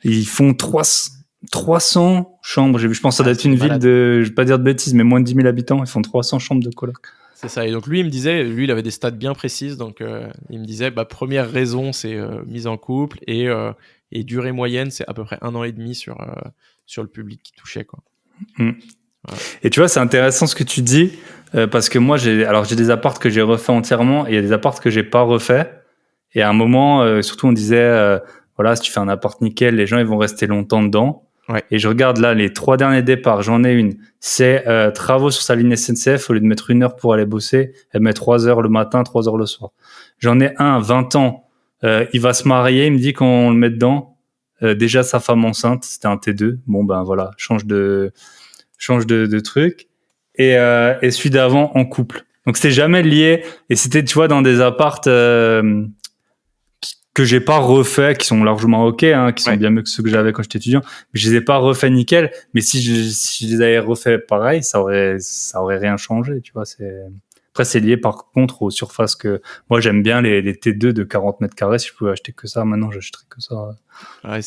Ils font 300 chambres. Je pense que ça doit être une ville de, je vais pas dire de bêtises, mais moins de 10 000 habitants. Ils font 300 chambres de coloc. C'est ça. Et donc, lui, il me disait, il avait des stats bien précises. Donc, il me disait, première raison, c'est mise en couple et durée moyenne, c'est à peu près 1 an et demi sur le public qui touchait, quoi. Ouais. Et tu vois, c'est intéressant ce que tu dis, parce que moi, j'ai des apparts que j'ai refait entièrement et il y a des apparts que j'ai pas refait. Et à un moment, surtout, on disait, voilà, si tu fais un appart nickel, les gens, ils vont rester longtemps dedans. Ouais. Et je regarde là, les 3 derniers départs, j'en ai une. C'est travaux sur sa ligne SNCF, au lieu de mettre 1 heure pour aller bosser, elle met 3 heures le matin, 3 heures le soir. J'en ai un, 20 ans, il va se marier, il me dit qu'on le met dedans. Déjà, sa femme enceinte, c'était un T2. Bon, ben voilà, change de truc. Et celui d'avant en couple. Donc c'était jamais lié. Et c'était, tu vois, dans des appartes que j'ai pas refait, qui sont largement ok, qui sont bien mieux que ceux que j'avais quand j'étais étudiant. Mais je les ai pas refait nickel. Mais si je les avais refait pareil, ça aurait rien changé, tu vois. Après, c'est lié par contre aux surfaces que moi j'aime bien, les T2 de 40 mètres carrés. Si je pouvais acheter que ça, maintenant j'achèterais que ça. Ouais,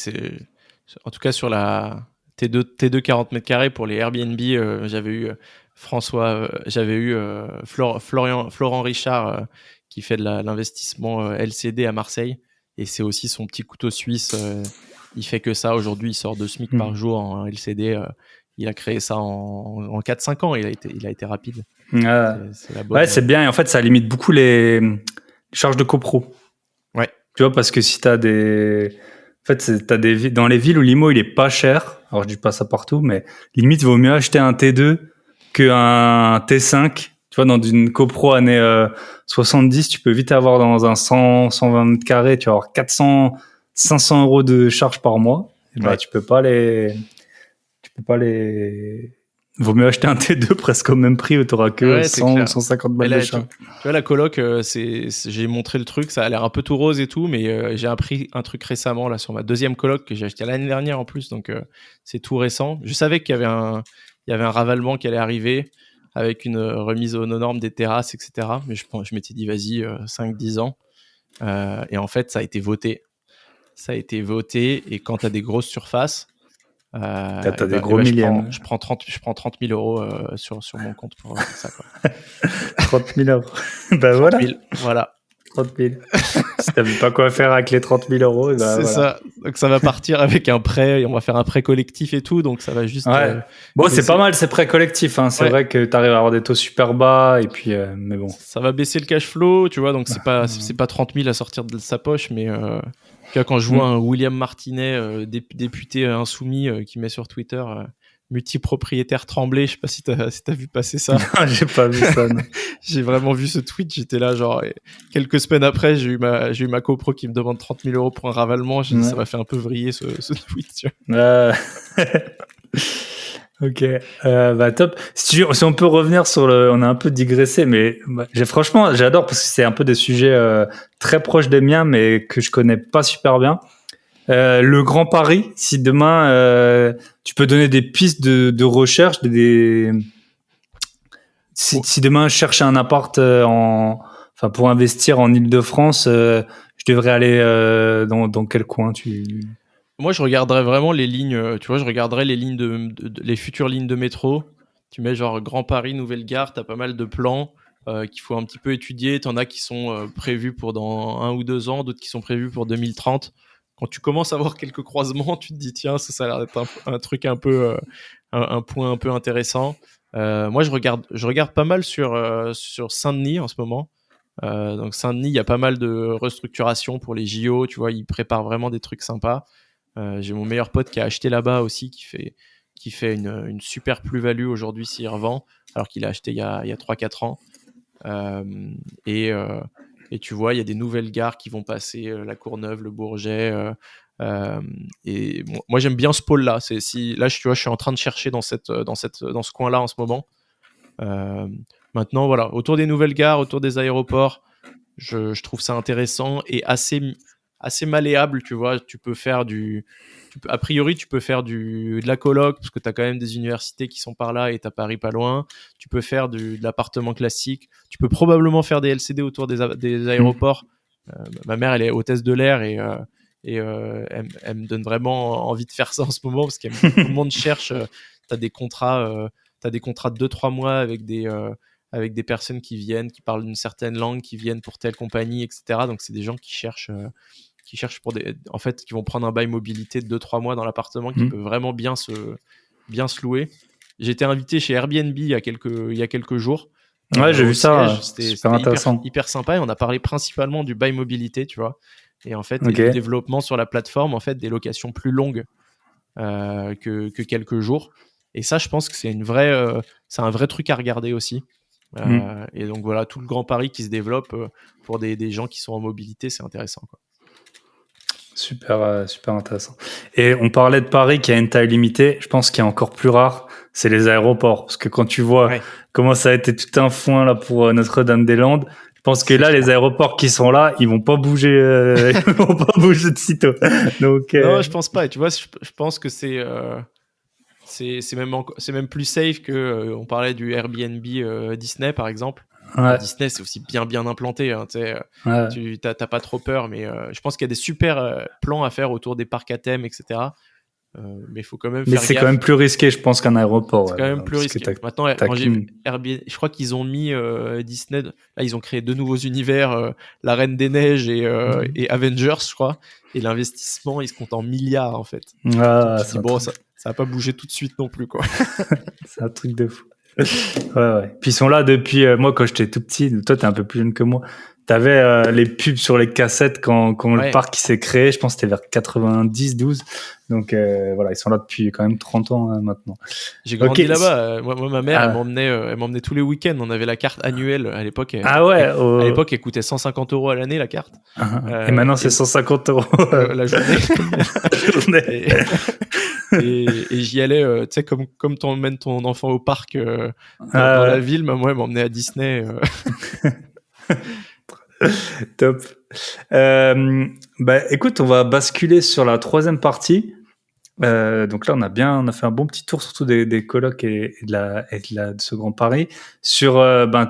en tout cas sur la T2 40 mètres carrés pour les Airbnb, j'avais eu Florent Richard qui fait de l'investissement LCD à Marseille, et c'est aussi son petit couteau suisse. Il fait que ça aujourd'hui, il sort 2 SMIC par jour en LCD. Il a créé ça en 4-5 ans. Il a été rapide. C'est bien. Et en fait, ça limite beaucoup les charges de copro. Ouais. Tu vois, parce que si t'as des... En fait, dans les villes où l'IMO, il est pas cher. Alors, je dis pas ça partout, mais limite, il vaut mieux acheter un T2 qu'un T5. Tu vois, dans une copro années 70, tu peux vite avoir dans un 120 mètres carrés, tu vas avoir 500 euros de charges par mois. Et bah, tu peux pas les... Vaut mieux acheter un T2 presque au même prix où t'auras que 100 ou 150 balles de charge. Tu vois, la coloc, j'ai montré le truc, ça a l'air un peu tout rose et tout, mais j'ai appris un truc récemment là sur ma deuxième coloc que j'ai acheté l'année dernière en plus, donc c'est tout récent. Je savais qu'il y avait un ravalement qui allait arriver avec une remise aux normes des terrasses, etc. Mais je m'étais dit, vas-y, 5-10 ans. Et en fait, ça a été voté. Et quand tu as des grosses surfaces, t'as des gros milliers. Je prends 30 000 euros sur mon compte pour ça, quoi. 30 000 euros. Ben voilà. 000, voilà. 30 000. Si t'as pas quoi faire avec les 30 000 euros, ben c'est ça. Donc ça va partir avec un prêt, et on va faire un prêt collectif et tout, donc ça va juste. Bon, c'est pas mal ces prêts collectifs. C'est vrai que t'arrives à avoir des taux super bas, et puis, mais bon. Ça va baisser le cash flow, tu vois, donc c'est pas 30 000 à sortir de sa poche, mais. Quand je vois un William Martinet, député insoumis, qui met sur Twitter multipropriétaire Tremblay, je sais pas si t'as vu passer ça. Non, j'ai pas vu ça. Non. J'ai vraiment vu ce tweet, j'étais là genre, quelques semaines après, j'ai eu ma copro qui me demande 30 000 euros pour un ravalement. J'ai dit, ça m'a fait un peu vriller ce tweet, tu vois. Ok, top. Si on peut revenir sur on a un peu digressé, mais franchement, j'adore parce que c'est un peu des sujets très proches des miens, mais que je connais pas super bien. Le Grand Paris, si demain tu peux donner des pistes de recherche, si demain je cherche un appart pour investir en Île-de-France, je devrais aller dans quel coin Moi, je regarderais vraiment les lignes, tu vois, je regarderais les lignes les futures lignes de métro, Tu mets genre Grand Paris, Nouvelle Gare, t'as pas mal de plans qu'il faut un petit peu étudier. T'en as qui sont prévus pour dans 1 ou 2 ans, d'autres qui sont prévus pour 2030. Quand tu commences à voir quelques croisements, tu te dis tiens, ça a l'air d'être un truc un peu un point un peu intéressant. Moi, je regarde pas mal sur Saint-Denis en ce moment. Donc Saint-Denis, il y a pas mal de restructuration pour les JO. Tu vois, ils préparent vraiment des trucs sympas. J'ai mon meilleur pote qui a acheté là-bas aussi, qui fait une super plus-value aujourd'hui s'il revend, alors qu'il a acheté il y a 3-4 ans. Et tu vois, il y a des nouvelles gares qui vont passer, la Courneuve, le Bourget. Et bon, moi, j'aime bien ce pôle-là. Là, tu vois, je suis en train de chercher dans ce coin-là en ce moment. Maintenant, voilà, autour des nouvelles gares, autour des aéroports, je trouve ça intéressant et assez malléable, tu vois. A priori, tu peux faire de la coloc, parce que tu as quand même des universités qui sont par là et tu as Paris pas loin. Tu peux faire de l'appartement classique. Tu peux probablement faire des LCD autour des aéroports. Ma mère, elle est hôtesse de l'air et elle me donne vraiment envie de faire ça en ce moment, parce que tout le monde cherche. Tu as des contrats de 2-3 mois avec des personnes qui viennent, qui parlent une certaine langue, qui viennent pour telle compagnie, etc. Donc, c'est des gens qui cherchent qui vont prendre un bail mobilité de 2-3 mois dans l'appartement, qui peut vraiment bien se louer. J'ai été invité chez Airbnb il y a quelques jours. Ouais, j'ai vu ça. C'était super intéressant. hyper sympa, et on a parlé principalement du bail mobilité, tu vois. Et en fait, Ok. et du développement sur la plateforme, en fait, des locations plus longues que quelques jours. Et ça, je pense que c'est un vrai truc à regarder aussi. Et donc voilà, tout le Grand Paris qui se développe pour des gens qui sont en mobilité, c'est intéressant, quoi. Super, super intéressant. Et on parlait de Paris qui a une taille limitée. Je pense qu'il y a encore plus rare, c'est les aéroports. Parce que quand tu vois comment ça a été tout un foin là pour Notre-Dame-des-Landes, je pense que là, les aéroports qui sont là, ils vont pas bouger, ils vont pas bouger de sitôt. Donc, non, je pense pas. Et tu vois, je pense que c'est même plus safe que on parlait du Airbnb Disney, par exemple. Ouais. Disney, c'est aussi bien implanté, hein, Ouais. tu t'as pas trop peur, mais je pense qu'il y a des super plans à faire autour des parcs à thème, etc. Mais il faut quand même faire c'est gaffe. quand même plus risqué, je pense, qu'un aéroport. C'est quand même plus risqué. Maintenant, quand j'ai vu Airbnb, je crois qu'ils ont mis Disney. Là, ils ont créé 2 nouveaux univers, La Reine des Neiges et Avengers, je crois. Et l'investissement, il se compte en milliards, en fait. Ah, Donc, tu dis, bon, ça va pas bouger tout de suite non plus, quoi. C'est un truc de fou. Ouais. Puis ils sont là depuis, moi, quand j'étais tout petit. Toi, t'es un peu plus jeune que moi. T'avais les pubs sur les cassettes quand le parc s'est créé. Je pense que c'était vers 90-12. Donc voilà, ils sont là depuis quand même 30 ans maintenant. J'ai grandi là-bas. Moi, ma mère, elle m'emmenait tous les week-ends. On avait la carte annuelle à l'époque. À l'époque, elle coûtait 150 € à l'année, la carte. Et maintenant, c'est 150 € la journée. Et j'y allais, tu sais, comme t'emmènes ton enfant au parc dans la ville, moi, elle m'emmenait à Disney. Top. Écoute, on va basculer sur la 3e partie. Donc là, on a fait un bon petit tour, surtout des colocs et de ce Grand Paris, sur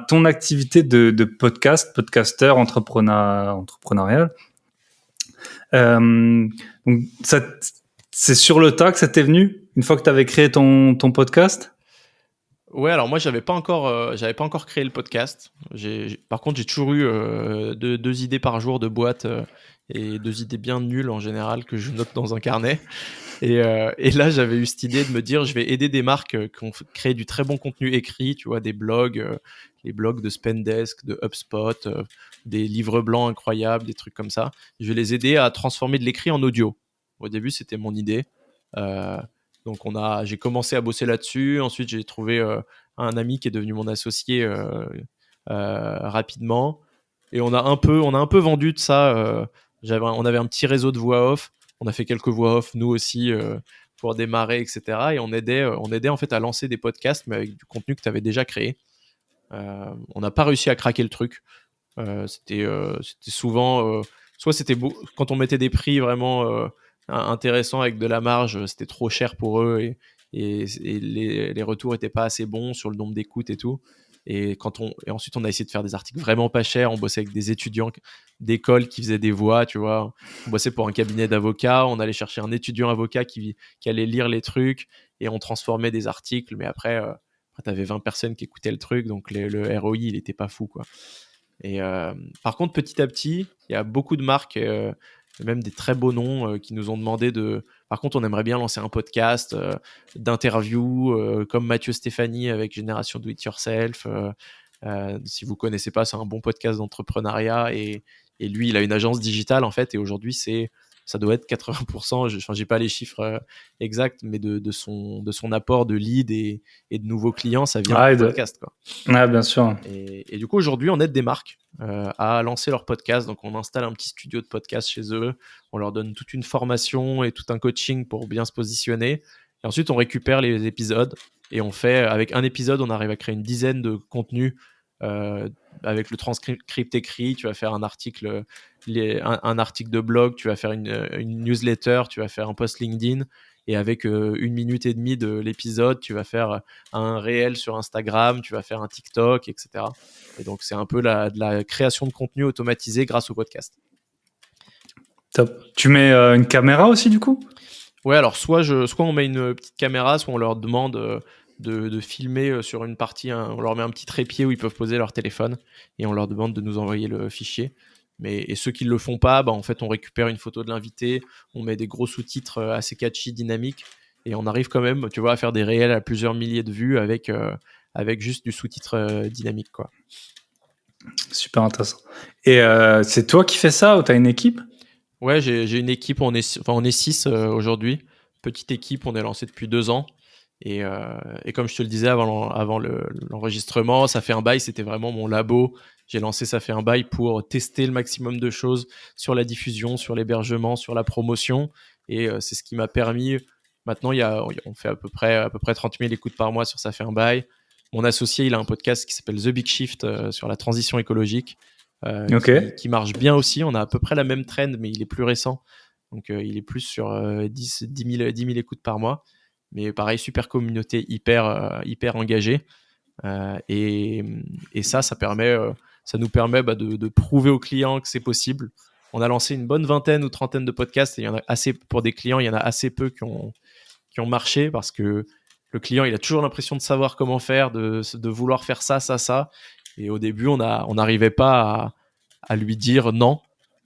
ton activité de podcasteur, entrepreneurial. Donc c'est sur le tas que ça t'est venu une fois que tu avais créé ton podcast? Ouais, alors moi j'avais pas encore créé le podcast. Par contre, j'ai toujours eu 2 idées par jour de boîte et 2 idées bien nulles en général que je note dans un carnet. Et là, j'avais eu cette idée de me dire, je vais aider des marques qui ont créé du très bon contenu écrit, tu vois, des blogs, les blogs de Spendesk, de HubSpot, des livres blancs incroyables, des trucs comme ça. Je vais les aider à transformer de l'écrit en audio. Au début, c'était mon idée. Donc j'ai commencé à bosser là-dessus. Ensuite, j'ai trouvé un ami qui est devenu mon associé rapidement. Et on a un peu vendu de ça. On avait un petit réseau de voix off. On a fait quelques voix off, nous aussi, pour démarrer, etc. Et on aidait en fait à lancer des podcasts, mais avec du contenu que tu avais déjà créé. On n'a pas réussi à craquer le truc. C'était souvent... soit c'était quand on mettait des prix vraiment intéressants avec de la marge, c'était trop cher pour eux et les retours n'étaient pas assez bons sur le nombre d'écoutes et tout. Et ensuite, on a essayé de faire des articles vraiment pas chers. On bossait avec des étudiants d'école qui faisaient des voix, tu vois. On bossait pour un cabinet d'avocats. On allait chercher un étudiant avocat qui allait lire les trucs et on transformait des articles. Mais après, Après, t'avais 20 personnes qui écoutaient le truc, donc le ROI, il était pas fou, quoi. Et par contre, petit à petit, il y a beaucoup de marques, même des très beaux noms, qui nous ont demandé de. Par contre, on aimerait bien lancer un podcast d'interview, comme Mathieu Stéphanie avec Génération Do It Yourself. Si vous connaissez pas, c'est un bon podcast d'entrepreneuriat et lui, il a une agence digitale en fait. Et aujourd'hui, ça doit être 80%. J'ai pas les chiffres exacts, mais de son apport de lead et de nouveaux clients, ça vient du podcast, quoi. Ouais, bien sûr. Et du coup, aujourd'hui, on aide des marques à lancer leur podcast. Donc, on installe un petit studio de podcast chez eux. On leur donne toute une formation et tout un coaching pour bien se positionner. Et ensuite, on récupère les épisodes et on fait, avec un épisode, on arrive à créer une dizaine de contenus avec le transcript écrit. Tu vas faire un article, un article de blog, tu vas faire une newsletter, tu vas faire un post LinkedIn. Et avec 1 minute et demie de l'épisode, tu vas faire un réel sur Instagram, tu vas faire un TikTok, etc. Et donc, c'est un peu de la création de contenu automatisé grâce au podcast. Top. Tu mets une caméra aussi, du coup ? Ouais, alors soit on met une petite caméra, soit on leur demande de filmer sur une partie, on leur met un petit trépied où ils peuvent poser leur téléphone et on leur demande de nous envoyer le fichier. Et ceux qui ne le font pas, en fait, on récupère une photo de l'invité, on met des gros sous-titres assez catchy, dynamiques, et on arrive quand même, tu vois, à faire des réels à plusieurs milliers de vues avec juste du sous-titre dynamique, quoi. Super intéressant. Et c'est toi qui fais ça ou tu as une équipe ? Ouais, j'ai une équipe, on est 6 aujourd'hui. Petite équipe, on est lancé depuis 2 ans. Et comme je te le disais avant l'enregistrement, ça fait un bail, c'était vraiment mon labo. J'ai lancé ça fait un bail pour tester le maximum de choses sur la diffusion, sur l'hébergement, sur la promotion. Et c'est ce qui m'a permis. Maintenant, on fait à peu près 30 000 écoutes par mois sur ça fait un bail. Mon associé, il a un podcast qui s'appelle The Big Shift sur la transition écologique, qui marche bien aussi. On a à peu près la même trend, mais il est plus récent. Donc, il est plus sur 10 000 écoutes par mois. Mais pareil, super communauté, hyper engagée. Et ça nous permet de prouver aux clients que c'est possible. On a lancé une bonne vingtaine ou trentaine de podcasts et il y en a assez pour des clients, il y en a assez peu qui ont marché parce que le client, il a toujours l'impression de savoir comment faire, de vouloir faire ça. Et au début, on n'arrivait pas à lui dire non.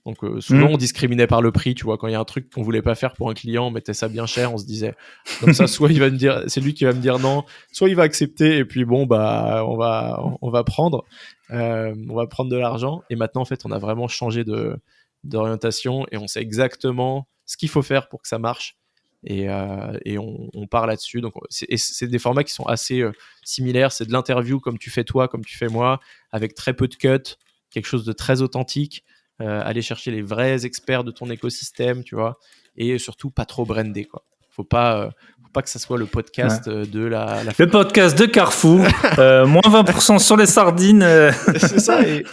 Donc souvent, on discriminait par le prix, tu vois. Quand il y a un truc qu'on voulait pas faire pour un client, on mettait ça bien cher. On se disait, comme ça, soit il va me dire, c'est lui qui va me dire non, soit il va accepter. Et puis bon, on va prendre de l'argent. Et maintenant, en fait, on a vraiment changé d'orientation et on sait exactement ce qu'il faut faire pour que ça marche. Et on part là-dessus. Donc c'est des formats qui sont assez similaires. C'est de l'interview comme tu fais toi, comme tu fais moi, avec très peu de cuts, quelque chose de très authentique. Aller chercher les vrais experts de ton écosystème, tu vois, et surtout pas trop brandé, quoi. Faut pas que ça soit le podcast de la le podcast de Carrefour, moins 20% sur les sardines. C'est ça, et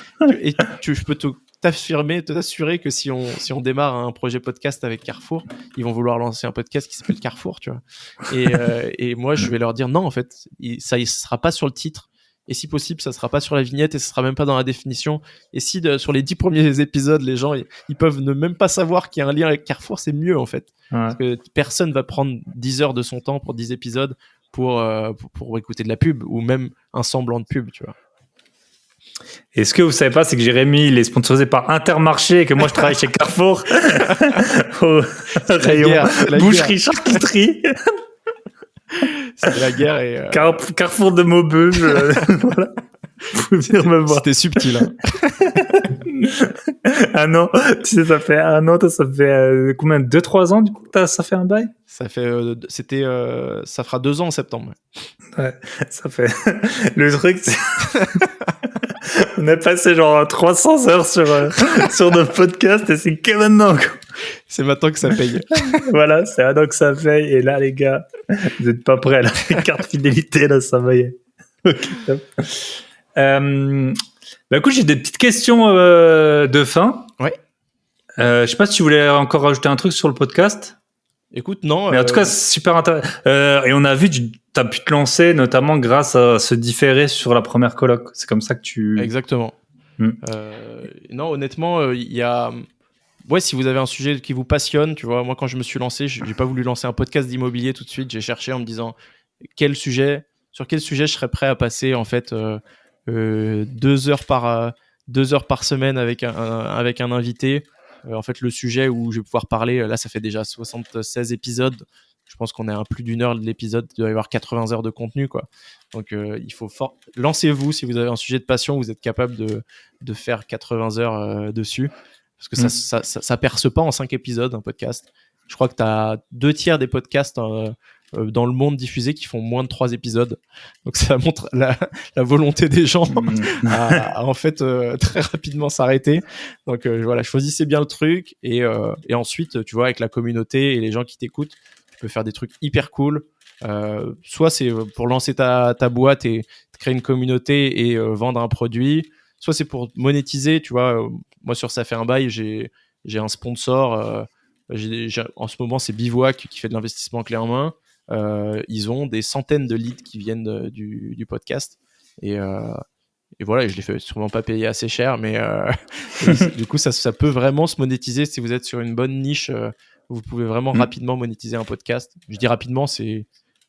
je peux t'assurer que si on démarre un projet podcast avec Carrefour, ils vont vouloir lancer un podcast qui s'appelle Carrefour, tu vois. Et moi, je vais leur dire non, en fait, il sera pas sur le titre. Et si possible, ça sera pas sur la vignette et ça sera même pas dans la définition. Et si sur les 10 premiers épisodes, les gens ils peuvent ne même pas savoir qu'il y a un lien avec Carrefour, c'est mieux en fait. Ouais. Parce que personne va prendre 10 heures de son temps pour 10 épisodes pour écouter de la pub ou même un semblant de pub, tu vois. Et ce que vous savez pas, c'est que Jérémy, il est sponsorisé par Intermarché et que moi je travaille chez Carrefour au rayon boucherie charcuterie. C'est la guerre et Carrefour de Maubeuge. Voilà. Vous pouvez venir me voir. C'était subtil. Hein. Un an, tu sais, ça fait un an, ça fait combien, 2-3 ans du coup ça fait un bail? Ça fait, ça fera 2 ans en septembre. Ouais, ça fait. Le truc, c'est. On a passé genre 300 heures sur nos podcasts et c'est que maintenant. C'est maintenant que ça paye. Voilà, c'est maintenant que ça paye. Et là, les gars, vous n'êtes pas prêts. La carte fidélité, là, ça va y aller. Ok, top. Écoute, j'ai des petites questions de fin. Ouais. Je sais pas si tu voulais encore rajouter un truc sur le podcast. Écoute, non. Mais en tout cas, c'est super intéressant. Et on a vu, tu as pu te lancer notamment grâce à ce différé sur la première coloc. C'est comme ça que tu... Exactement. Non, honnêtement, il y a... Ouais, si vous avez un sujet qui vous passionne, tu vois, moi quand je me suis lancé, j'ai pas voulu lancer un podcast d'immobilier tout de suite. J'ai cherché en me disant quel sujet sur quel sujet je serais prêt à passer en fait 2 heures par semaine avec un invité. En fait, le sujet où je vais pouvoir parler, là, ça fait déjà 76 épisodes. Je pense qu'on est à plus d'une heure de l'épisode. Il doit y avoir 80 heures de contenu, quoi. Donc, il faut lancez-vous si vous avez un sujet de passion, vous êtes capable de faire 80 heures dessus. Parce que ça perce pas en 5 épisodes, un podcast. Je crois que tu as 2/3 des podcasts dans le monde diffusés qui font moins de 3 épisodes. Donc, ça montre la volonté des gens à en fait très rapidement s'arrêter. Donc, voilà, choisissez bien le truc. Et ensuite, tu vois, avec la communauté et les gens qui t'écoutent, tu peux faire des trucs hyper cool. Soit c'est pour lancer ta boîte et créer une communauté et vendre un produit. Soit c'est pour monétiser, tu vois. Moi, sur Ça fait un bail, j'ai un sponsor. En ce moment, c'est Bivouac qui fait de l'investissement clé en main. Ils ont des centaines de leads qui viennent du podcast. Et voilà, je les fais sûrement pas payer assez cher, mais du coup, ça peut vraiment se monétiser si vous êtes sur une bonne niche. Vous pouvez vraiment rapidement monétiser un podcast. Je dis rapidement,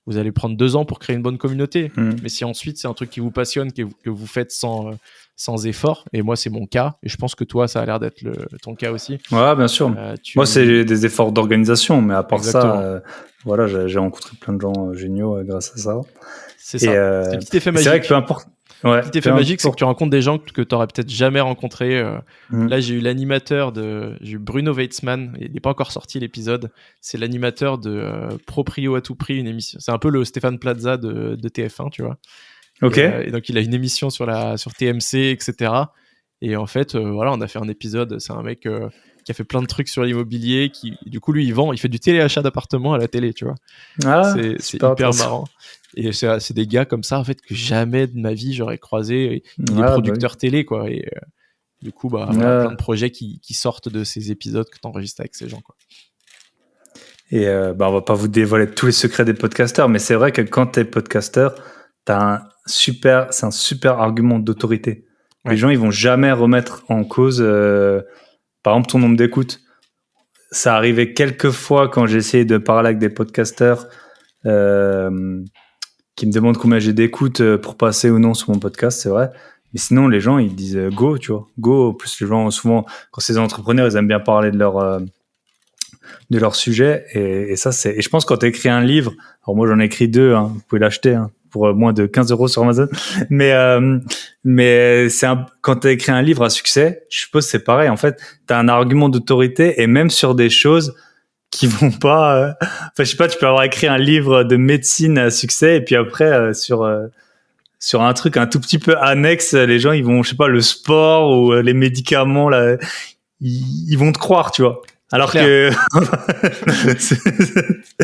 vous allez prendre 2 ans pour créer une bonne communauté. Mais si ensuite c'est un truc qui vous passionne, que vous faites sans effort, et moi c'est mon cas, et je pense que toi ça a l'air d'être ton cas aussi. Ouais, bien sûr. Moi c'est des efforts d'organisation, mais à part ça, voilà, j'ai rencontré plein de gens géniaux grâce à ça. C'est ça. C'est le petit effet magique. C'est vrai que peu importe. Ouais, petit effet magique, c'est que tu rencontres des gens que tu n'aurais peut-être jamais rencontrés. Là, j'ai eu Bruno Weitzmann, il n'est pas encore sorti l'épisode. C'est l'animateur de Proprio à tout prix, une émission. C'est un peu le Stéphane Plaza de TF1, tu vois. Ok. Et donc, il a une émission sur TMC, etc. Et en fait, voilà, on a fait un épisode. C'est un mec qui a fait plein de trucs sur l'immobilier, du coup, lui, il fait du téléachat d'appartements à la télé, tu vois. C'est hyper marrant. Et c'est des gars comme ça, en fait, que jamais de ma vie j'aurais croisé. Il est producteur télé, quoi. Et du coup, voilà, plein de projets qui sortent de ces épisodes que tu enregistres avec ces gens, quoi. Et on va pas vous dévoiler tous les secrets des podcasteurs, mais c'est vrai que quand t'es podcasteur, c'est un super argument d'autorité. Ouais. Les gens, ils vont jamais remettre en cause, par exemple, ton nombre d'écoutes. Ça arrivait quelques fois quand j'ai essayé de parler avec des podcasteurs, qui me demandent combien j'ai d'écoutes pour passer ou non sur mon podcast, c'est vrai. Mais sinon, les gens, ils disent go, tu vois. Go. En plus, les gens, souvent, quand c'est des entrepreneurs, ils aiment bien parler de leur sujet. Et ça, et je pense que quand tu écris un livre, alors moi, j'en ai écrit 2, hein, vous pouvez l'acheter, hein, pour moins de 15 € sur Amazon. Mais quand tu as écrit un livre à succès, je suppose que c'est pareil. En fait, tu as un argument d'autorité et même sur des choses qui vont pas je sais pas, tu peux avoir écrit un livre de médecine à succès et puis après sur un truc un tout petit peu annexe, les gens ils vont, je sais pas, le sport ou les médicaments là, ils vont te croire, tu vois. Alors que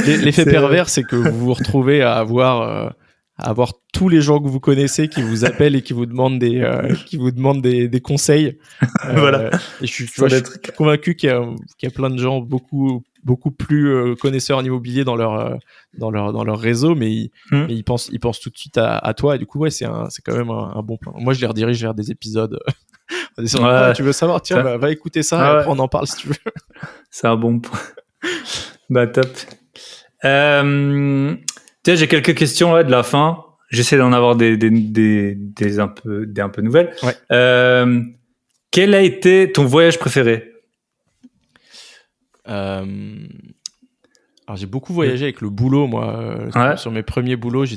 l'effet pervers, c'est que vous vous retrouvez à avoir tous les gens que vous connaissez qui vous appellent et qui vous demandent des conseils. Voilà. Et je suis convaincu qu'il y a plein de gens beaucoup plus connaisseurs en immobilier dans leur réseau, mais ils pensent tout de suite à toi. Et du coup, ouais, c'est quand même un bon plan. Moi, je les redirige vers des épisodes. Tu veux savoir, tiens, va écouter ça, et après on en parle si tu veux. C'est un bon point. Top. Tiens, j'ai quelques questions de la fin. J'essaie d'en avoir des un peu nouvelles. Ouais. Quel a été ton voyage préféré? Alors j'ai beaucoup voyagé avec le boulot, moi. Sur mes premiers boulots, je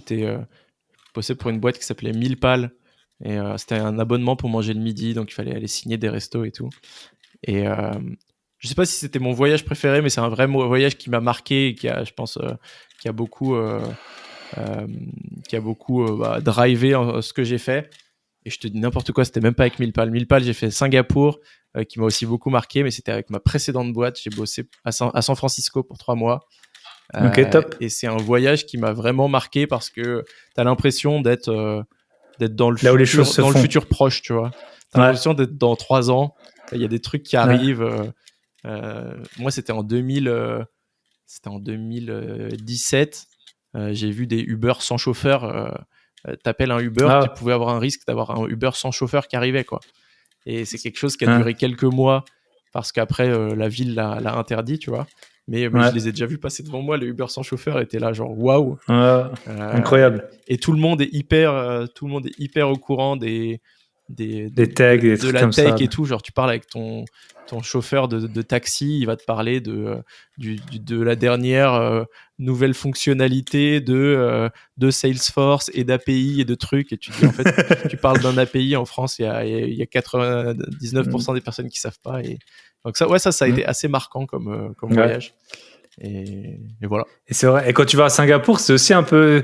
bossais pour une boîte qui s'appelait 1000 Pales. Et c'était un abonnement pour manger le midi, donc il fallait aller signer des restos et tout. Et je sais pas si c'était mon voyage préféré, mais c'est un vrai voyage qui m'a marqué et qui a, je pense, qui a beaucoup drivé ce que j'ai fait. Et je te dis n'importe quoi, c'était même pas avec 1000 Pales. 1000 Pales, j'ai fait Singapour, qui m'a aussi beaucoup marqué, mais c'était avec ma précédente boîte. J'ai bossé à San Francisco pour 3 mois. Ok, top. Et c'est un voyage qui m'a vraiment marqué parce que t'as l'impression d'être dans le futur proche, tu vois. T'as l'impression d'être dans 3 ans. Il y a des trucs qui arrivent. Moi, c'était en 2017. J'ai vu des Uber sans chauffeur. T'appelles un Uber, tu pouvais avoir un risque d'avoir un Uber sans chauffeur qui arrivait, quoi. Et c'est quelque chose qui a duré quelques mois parce qu'après, la ville l'a interdit, tu vois. mais Ouais. je les ai déjà vus passer devant moi. Les Uber sans chauffeur étaient là, genre waouh. Incroyable. Et tout le monde est hyper au courant des tags, des de trucs la comme tech ça. et tout. Genre, tu parles avec ton chauffeur de taxi, il va te parler de la dernière nouvelle fonctionnalité de Salesforce et d'API et de trucs. Et tu te dis, en fait, tu parles d'un API en France, il y a 99% des personnes qui savent pas. Et donc ça a été assez marquant comme Ouais. voyage. Et voilà. Et c'est vrai. Et quand tu vas à Singapour, c'est aussi un peu.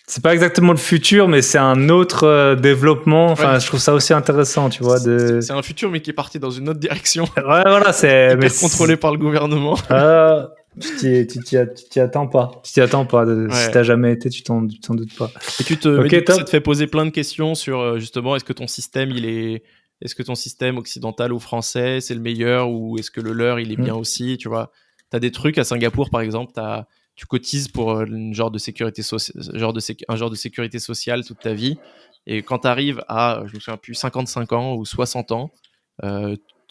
C'est pas exactement le futur, mais c'est un autre développement. Enfin, Ouais. je trouve ça aussi intéressant, tu vois. C'est un futur, mais qui est parti dans une autre direction. Ouais, voilà, c'est. Hyper contrôlé par le gouvernement. Ah, tu t'y attends pas. Tu t'y attends pas. Ouais. Si t'as jamais été, tu t'en doutes pas. Et Ok, mais top. ça te fait poser plein de questions sur justement, est-ce que ton système occidental ou français c'est le meilleur, ou est-ce que le leur il est bien aussi, tu vois. T'as des trucs à Singapour par exemple, tu cotises pour un genre de sécurité sociale toute ta vie, et quand t'arrives à, je me souviens plus, 55 ans ou 60 ans,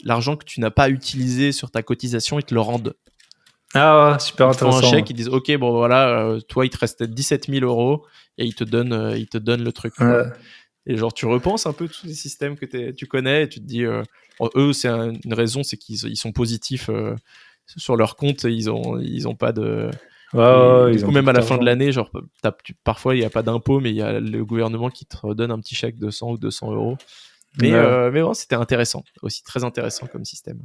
l'argent que tu n'as pas utilisé sur ta cotisation, ils te le rendent. Ah ouais, super Ils te font un intéressant. chèque, ils disent ok, bon voilà, toi il te reste 17 000 euros, et ils te donnent le truc. Ouais. Et genre tu repenses un peu tous les systèmes que tu connais, et tu te dis eux c'est une raison, c'est qu'ils sont positifs sur leur compte, ils ont pas de. Ouais, Du ils coup, ont même à la beaucoup fin de d'argent. l'année, genre parfois il y a pas d'impôt, mais il y a le gouvernement qui te redonne un petit chèque de 100 ou 200 euros. Mais bon, c'était intéressant, aussi très intéressant comme système.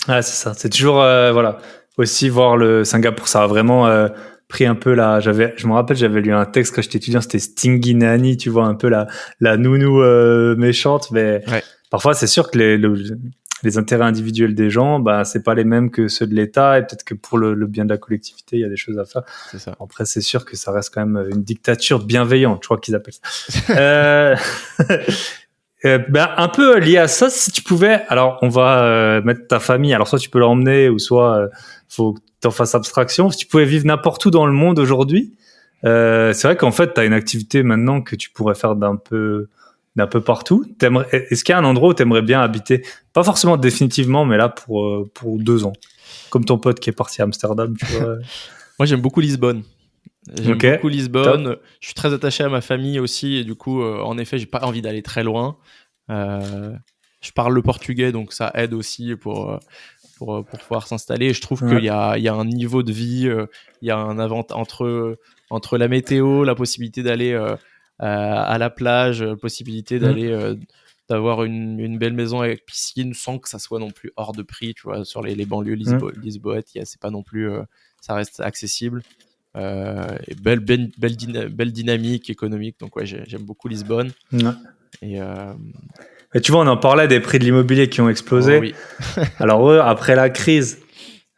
Ouais, c'est ça. C'est toujours voilà. Aussi voir le Singapour, ça a vraiment pris un peu la. Je me rappelle, j'avais lu un texte quand j'étais étudiant, c'était Stingy Nanny, tu vois, un peu la nounou méchante. Mais Ouais. parfois, c'est sûr que les intérêts individuels des gens, bah, c'est pas les mêmes que ceux de l'État, et peut-être que pour le bien de la collectivité, il y a des choses à faire. C'est ça. Après, c'est sûr que ça reste quand même une dictature bienveillante, je crois qu'ils appellent ça. Ben, un peu lié à ça, si tu pouvais, alors on va mettre ta famille, alors soit tu peux l'emmener, ou soit faut que t'en fasses abstraction. Si tu pouvais vivre n'importe où dans le monde aujourd'hui, c'est vrai qu'en fait, t'as une activité maintenant que tu pourrais faire d'un peu partout. Est-ce qu'il y a un endroit où t'aimerais bien habiter? Pas forcément définitivement, mais là pour 2 ans. Comme ton pote qui est parti à Amsterdam, tu vois. Moi, j'aime beaucoup Lisbonne. J'aime Ok, beaucoup Lisbonne. top. Je suis très attaché à ma famille aussi, et du coup, en effet, j'ai pas envie d'aller très loin. Je parle le portugais, donc ça aide aussi pour pouvoir s'installer. Et je trouve qu'il y a un niveau de vie, il y a un avantage entre la météo, la possibilité d'aller à la plage, possibilité d'aller d'avoir une belle maison avec piscine sans que ça soit non plus hors de prix, tu vois, sur les banlieues lisboètes, c'est pas non plus, ça reste accessible. Et belle dynamique économique, donc ouais, j'aime beaucoup Lisbonne. Ouais. Et tu vois, on en parlait des prix de l'immobilier qui ont explosé. Oh, oui. Alors eux, après la crise,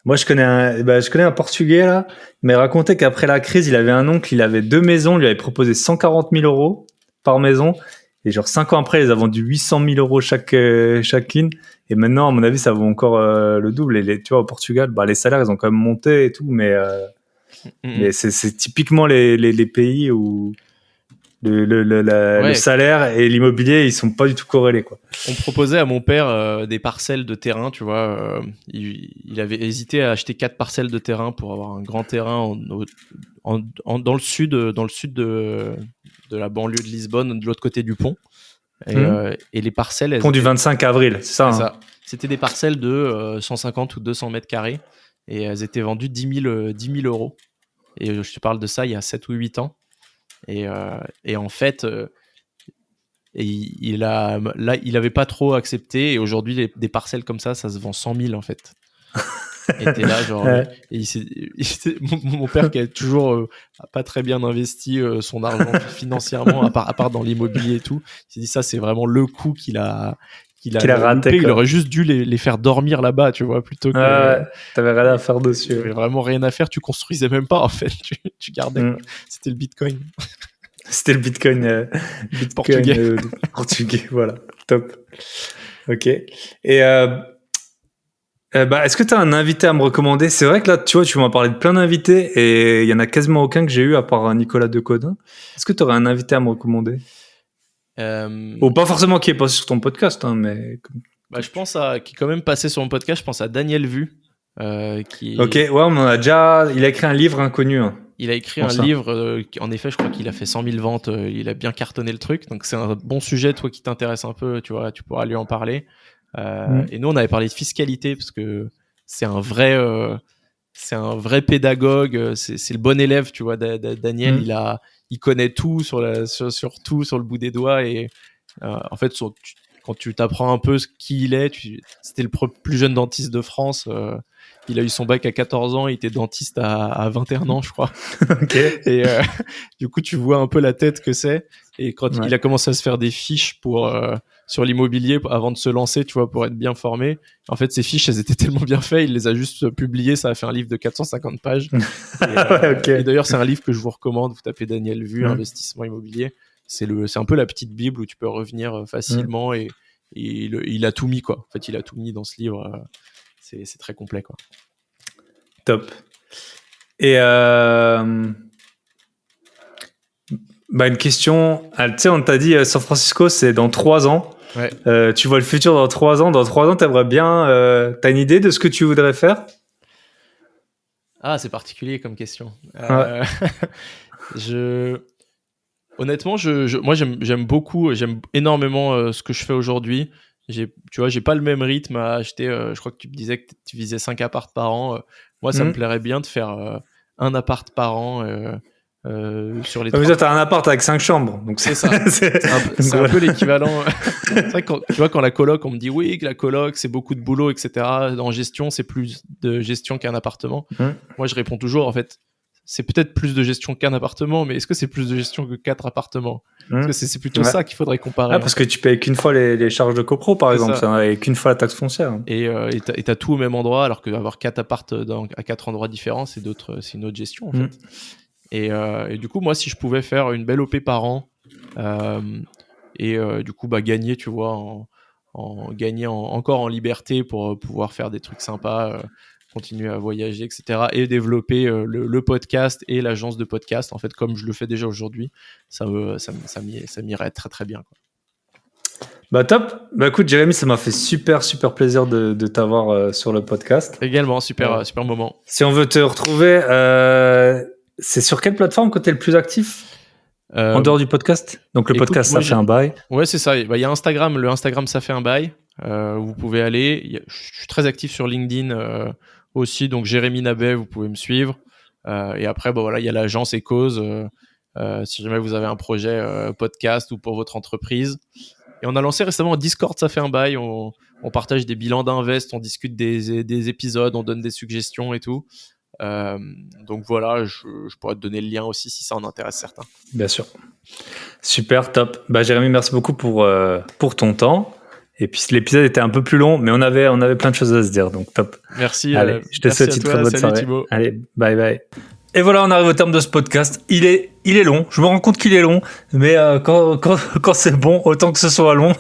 moi je connais un Portugais là, il m'a raconté qu'après la crise, il avait un oncle, il avait 2 maisons, il lui avait proposé 140 000 euros par maison, et genre 5 ans après, ils ont vendu 800 000 euros chacune, et maintenant, à mon avis, ça vaut encore le double. Et tu vois, au Portugal, bah, les salaires, ils ont quand même monté et tout, mais c'est typiquement les pays où le salaire et l'immobilier, ils sont pas du tout corrélés, quoi. On proposait à mon père des parcelles de terrain, tu vois. Il avait hésité à acheter 4 parcelles de terrain pour avoir un grand terrain dans le sud de la banlieue de Lisbonne, de l'autre côté du pont. Et les parcelles... Pont du 25 avril, c'est ça, ça. C'était des parcelles de 150 ou 200 mètres carrés, et elles étaient vendues 10 000 euros. Et je te parle de ça il y a 7 ou 8 ans. Et en fait, il avait pas trop accepté. Et aujourd'hui, des parcelles comme ça se vend 100 000 en fait. Et t'es là, genre. Et mon père qui a toujours pas très bien investi son argent financièrement, à part dans l'immobilier et tout, il s'est dit, ça, c'est vraiment le coup qu'il a raté. Il aurait juste dû les faire dormir là-bas, tu vois, plutôt que. T'avais rien à faire dessus. T'avais vraiment rien à faire, tu construisais même pas en fait, tu gardais. C'était le Bitcoin. C'était le Bitcoin portugais, voilà, top. Ok. Et est-ce que tu as un invité à me recommander? C'est vrai que là, tu vois, tu m'as parlé de plein d'invités et il y en a quasiment aucun que j'ai eu à part Nicolas Decodin. Est-ce que tu aurais un invité à me recommander? Ou pas forcément qui est passé sur ton podcast, hein, mais. Je pense qui est quand même passé sur mon podcast. Je pense à Daniel Vu. qui Ok, ouais, il a écrit un livre inconnu. Hein. Il a écrit un livre, en effet, je crois qu'il a fait 100 000 ventes, il a bien cartonné le truc, donc c'est un bon sujet, toi qui t'intéresse un peu, tu vois, tu pourras lui en parler. Et nous, on avait parlé de fiscalité, parce que c'est un vrai pédagogue, c'est le bon élève, tu vois, Daniel, il connaît tout sur tout, sur le bout des doigts, et en fait, quand tu t'apprends un peu qui il est, c'était le plus jeune dentiste de France. Il a eu son bac à 14 ans, il était dentiste à 21 ans, je crois. Ok. Et du coup, tu vois un peu la tête que c'est. Et quand il a commencé à se faire des fiches sur l'immobilier avant de se lancer, tu vois, pour être bien formé. En fait, ces fiches, elles étaient tellement bien faites, il les a juste publiées. Ça a fait un livre de 450 pages. Et d'ailleurs, c'est un livre que je vous recommande. Vous tapez Daniel Vu, investissement immobilier. C'est un peu la petite Bible où tu peux revenir facilement et il a tout mis, quoi. En fait, il a tout mis dans ce livre. C'est très complet, quoi. Top. Et une question. Tu sais, on t'a dit San Francisco, c'est dans 3 ans. Ouais. Tu vois le futur dans 3 ans. Dans 3 ans, t'aimerais bien. T'as une idée de ce que tu voudrais faire? Ah, c'est particulier comme question. Ouais. Honnêtement, moi, j'aime beaucoup, j'aime énormément ce que je fais aujourd'hui. Tu vois, j'ai pas le même rythme à acheter. Je crois que tu me disais que tu visais 5 apparts par an. Moi, ça me plairait bien de faire un appart par an sur les. Mais toi, t'as un appart avec 5 chambres, donc c'est ça. C'est un peu l'équivalent. C'est vrai que tu vois, quand la coloc, on me dit oui, que la coloc, c'est beaucoup de boulot, etc. En gestion, c'est plus de gestion qu'un appartement. Moi, je réponds toujours, en fait. C'est peut-être plus de gestion qu'un appartement, mais est-ce que c'est plus de gestion que 4 appartements? Parce que c'est plutôt ça qu'il faudrait comparer. Parce que tu payes qu'une fois les charges de copro, par exemple, et qu'une fois la taxe foncière. Et t'as tout au même endroit, alors qu'avoir 4 appartes à 4 endroits différents, c'est une autre gestion, en fait. Et du coup, moi, si je pouvais faire une belle OP par an, du coup, gagner, tu vois, gagner encore en liberté pour pouvoir faire des trucs sympas, continuer à voyager, etc. Et développer le podcast et l'agence de podcast, en fait, comme je le fais déjà aujourd'hui, ça m'irait très très bien, quoi. Top. Écoute, Jérémy, ça m'a fait super plaisir de t'avoir sur le podcast. Également, super moment. Si on veut te retrouver, c'est sur quelle plateforme que tu es le plus actif en dehors du podcast? Donc le podcast, ça fait un bail. Ouais, c'est ça. Il y a Instagram. Le Instagram, ça fait un bail. Vous pouvez aller. Je suis très actif sur LinkedIn aussi. Donc Jérémy Nabet, vous pouvez me suivre. Et après, il y a l'agence et cause. Si jamais vous avez un projet podcast ou pour votre entreprise. Et on a lancé récemment un Discord, ça fait un bail. On partage des bilans d'invest, on discute des épisodes, on donne des suggestions et tout. Donc voilà, je pourrais te donner le lien aussi si ça en intéresse certains. Bien sûr. Super, top. Jérémy, merci beaucoup pour ton temps. Et puis l'épisode était un peu plus long, mais on avait plein de choses à se dire, donc top. Merci. Allez, je te souhaite une très bonne soirée. Thibaut. Allez, bye bye. Et voilà, on arrive au terme de ce podcast. Il est long. Je me rends compte qu'il est long, mais quand c'est bon, autant que ce soit long.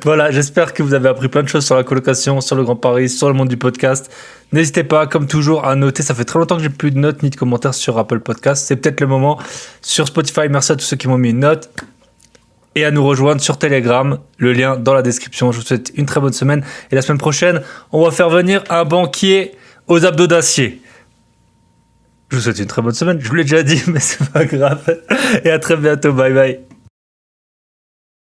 Voilà, j'espère que vous avez appris plein de choses sur la colocation, sur le Grand Paris, sur le monde du podcast. N'hésitez pas, comme toujours, à noter. Ça fait très longtemps que j'ai plus de notes ni de commentaires sur Apple Podcast. C'est peut-être le moment. Sur Spotify, merci à tous ceux qui m'ont mis une note. Et à nous rejoindre sur Telegram, le lien dans la description. Je vous souhaite une très bonne semaine. Et la semaine prochaine, on va faire venir un banquier aux abdos d'acier. Je vous souhaite une très bonne semaine. Je vous l'ai déjà dit, mais c'est pas grave. Et à très bientôt. Bye bye.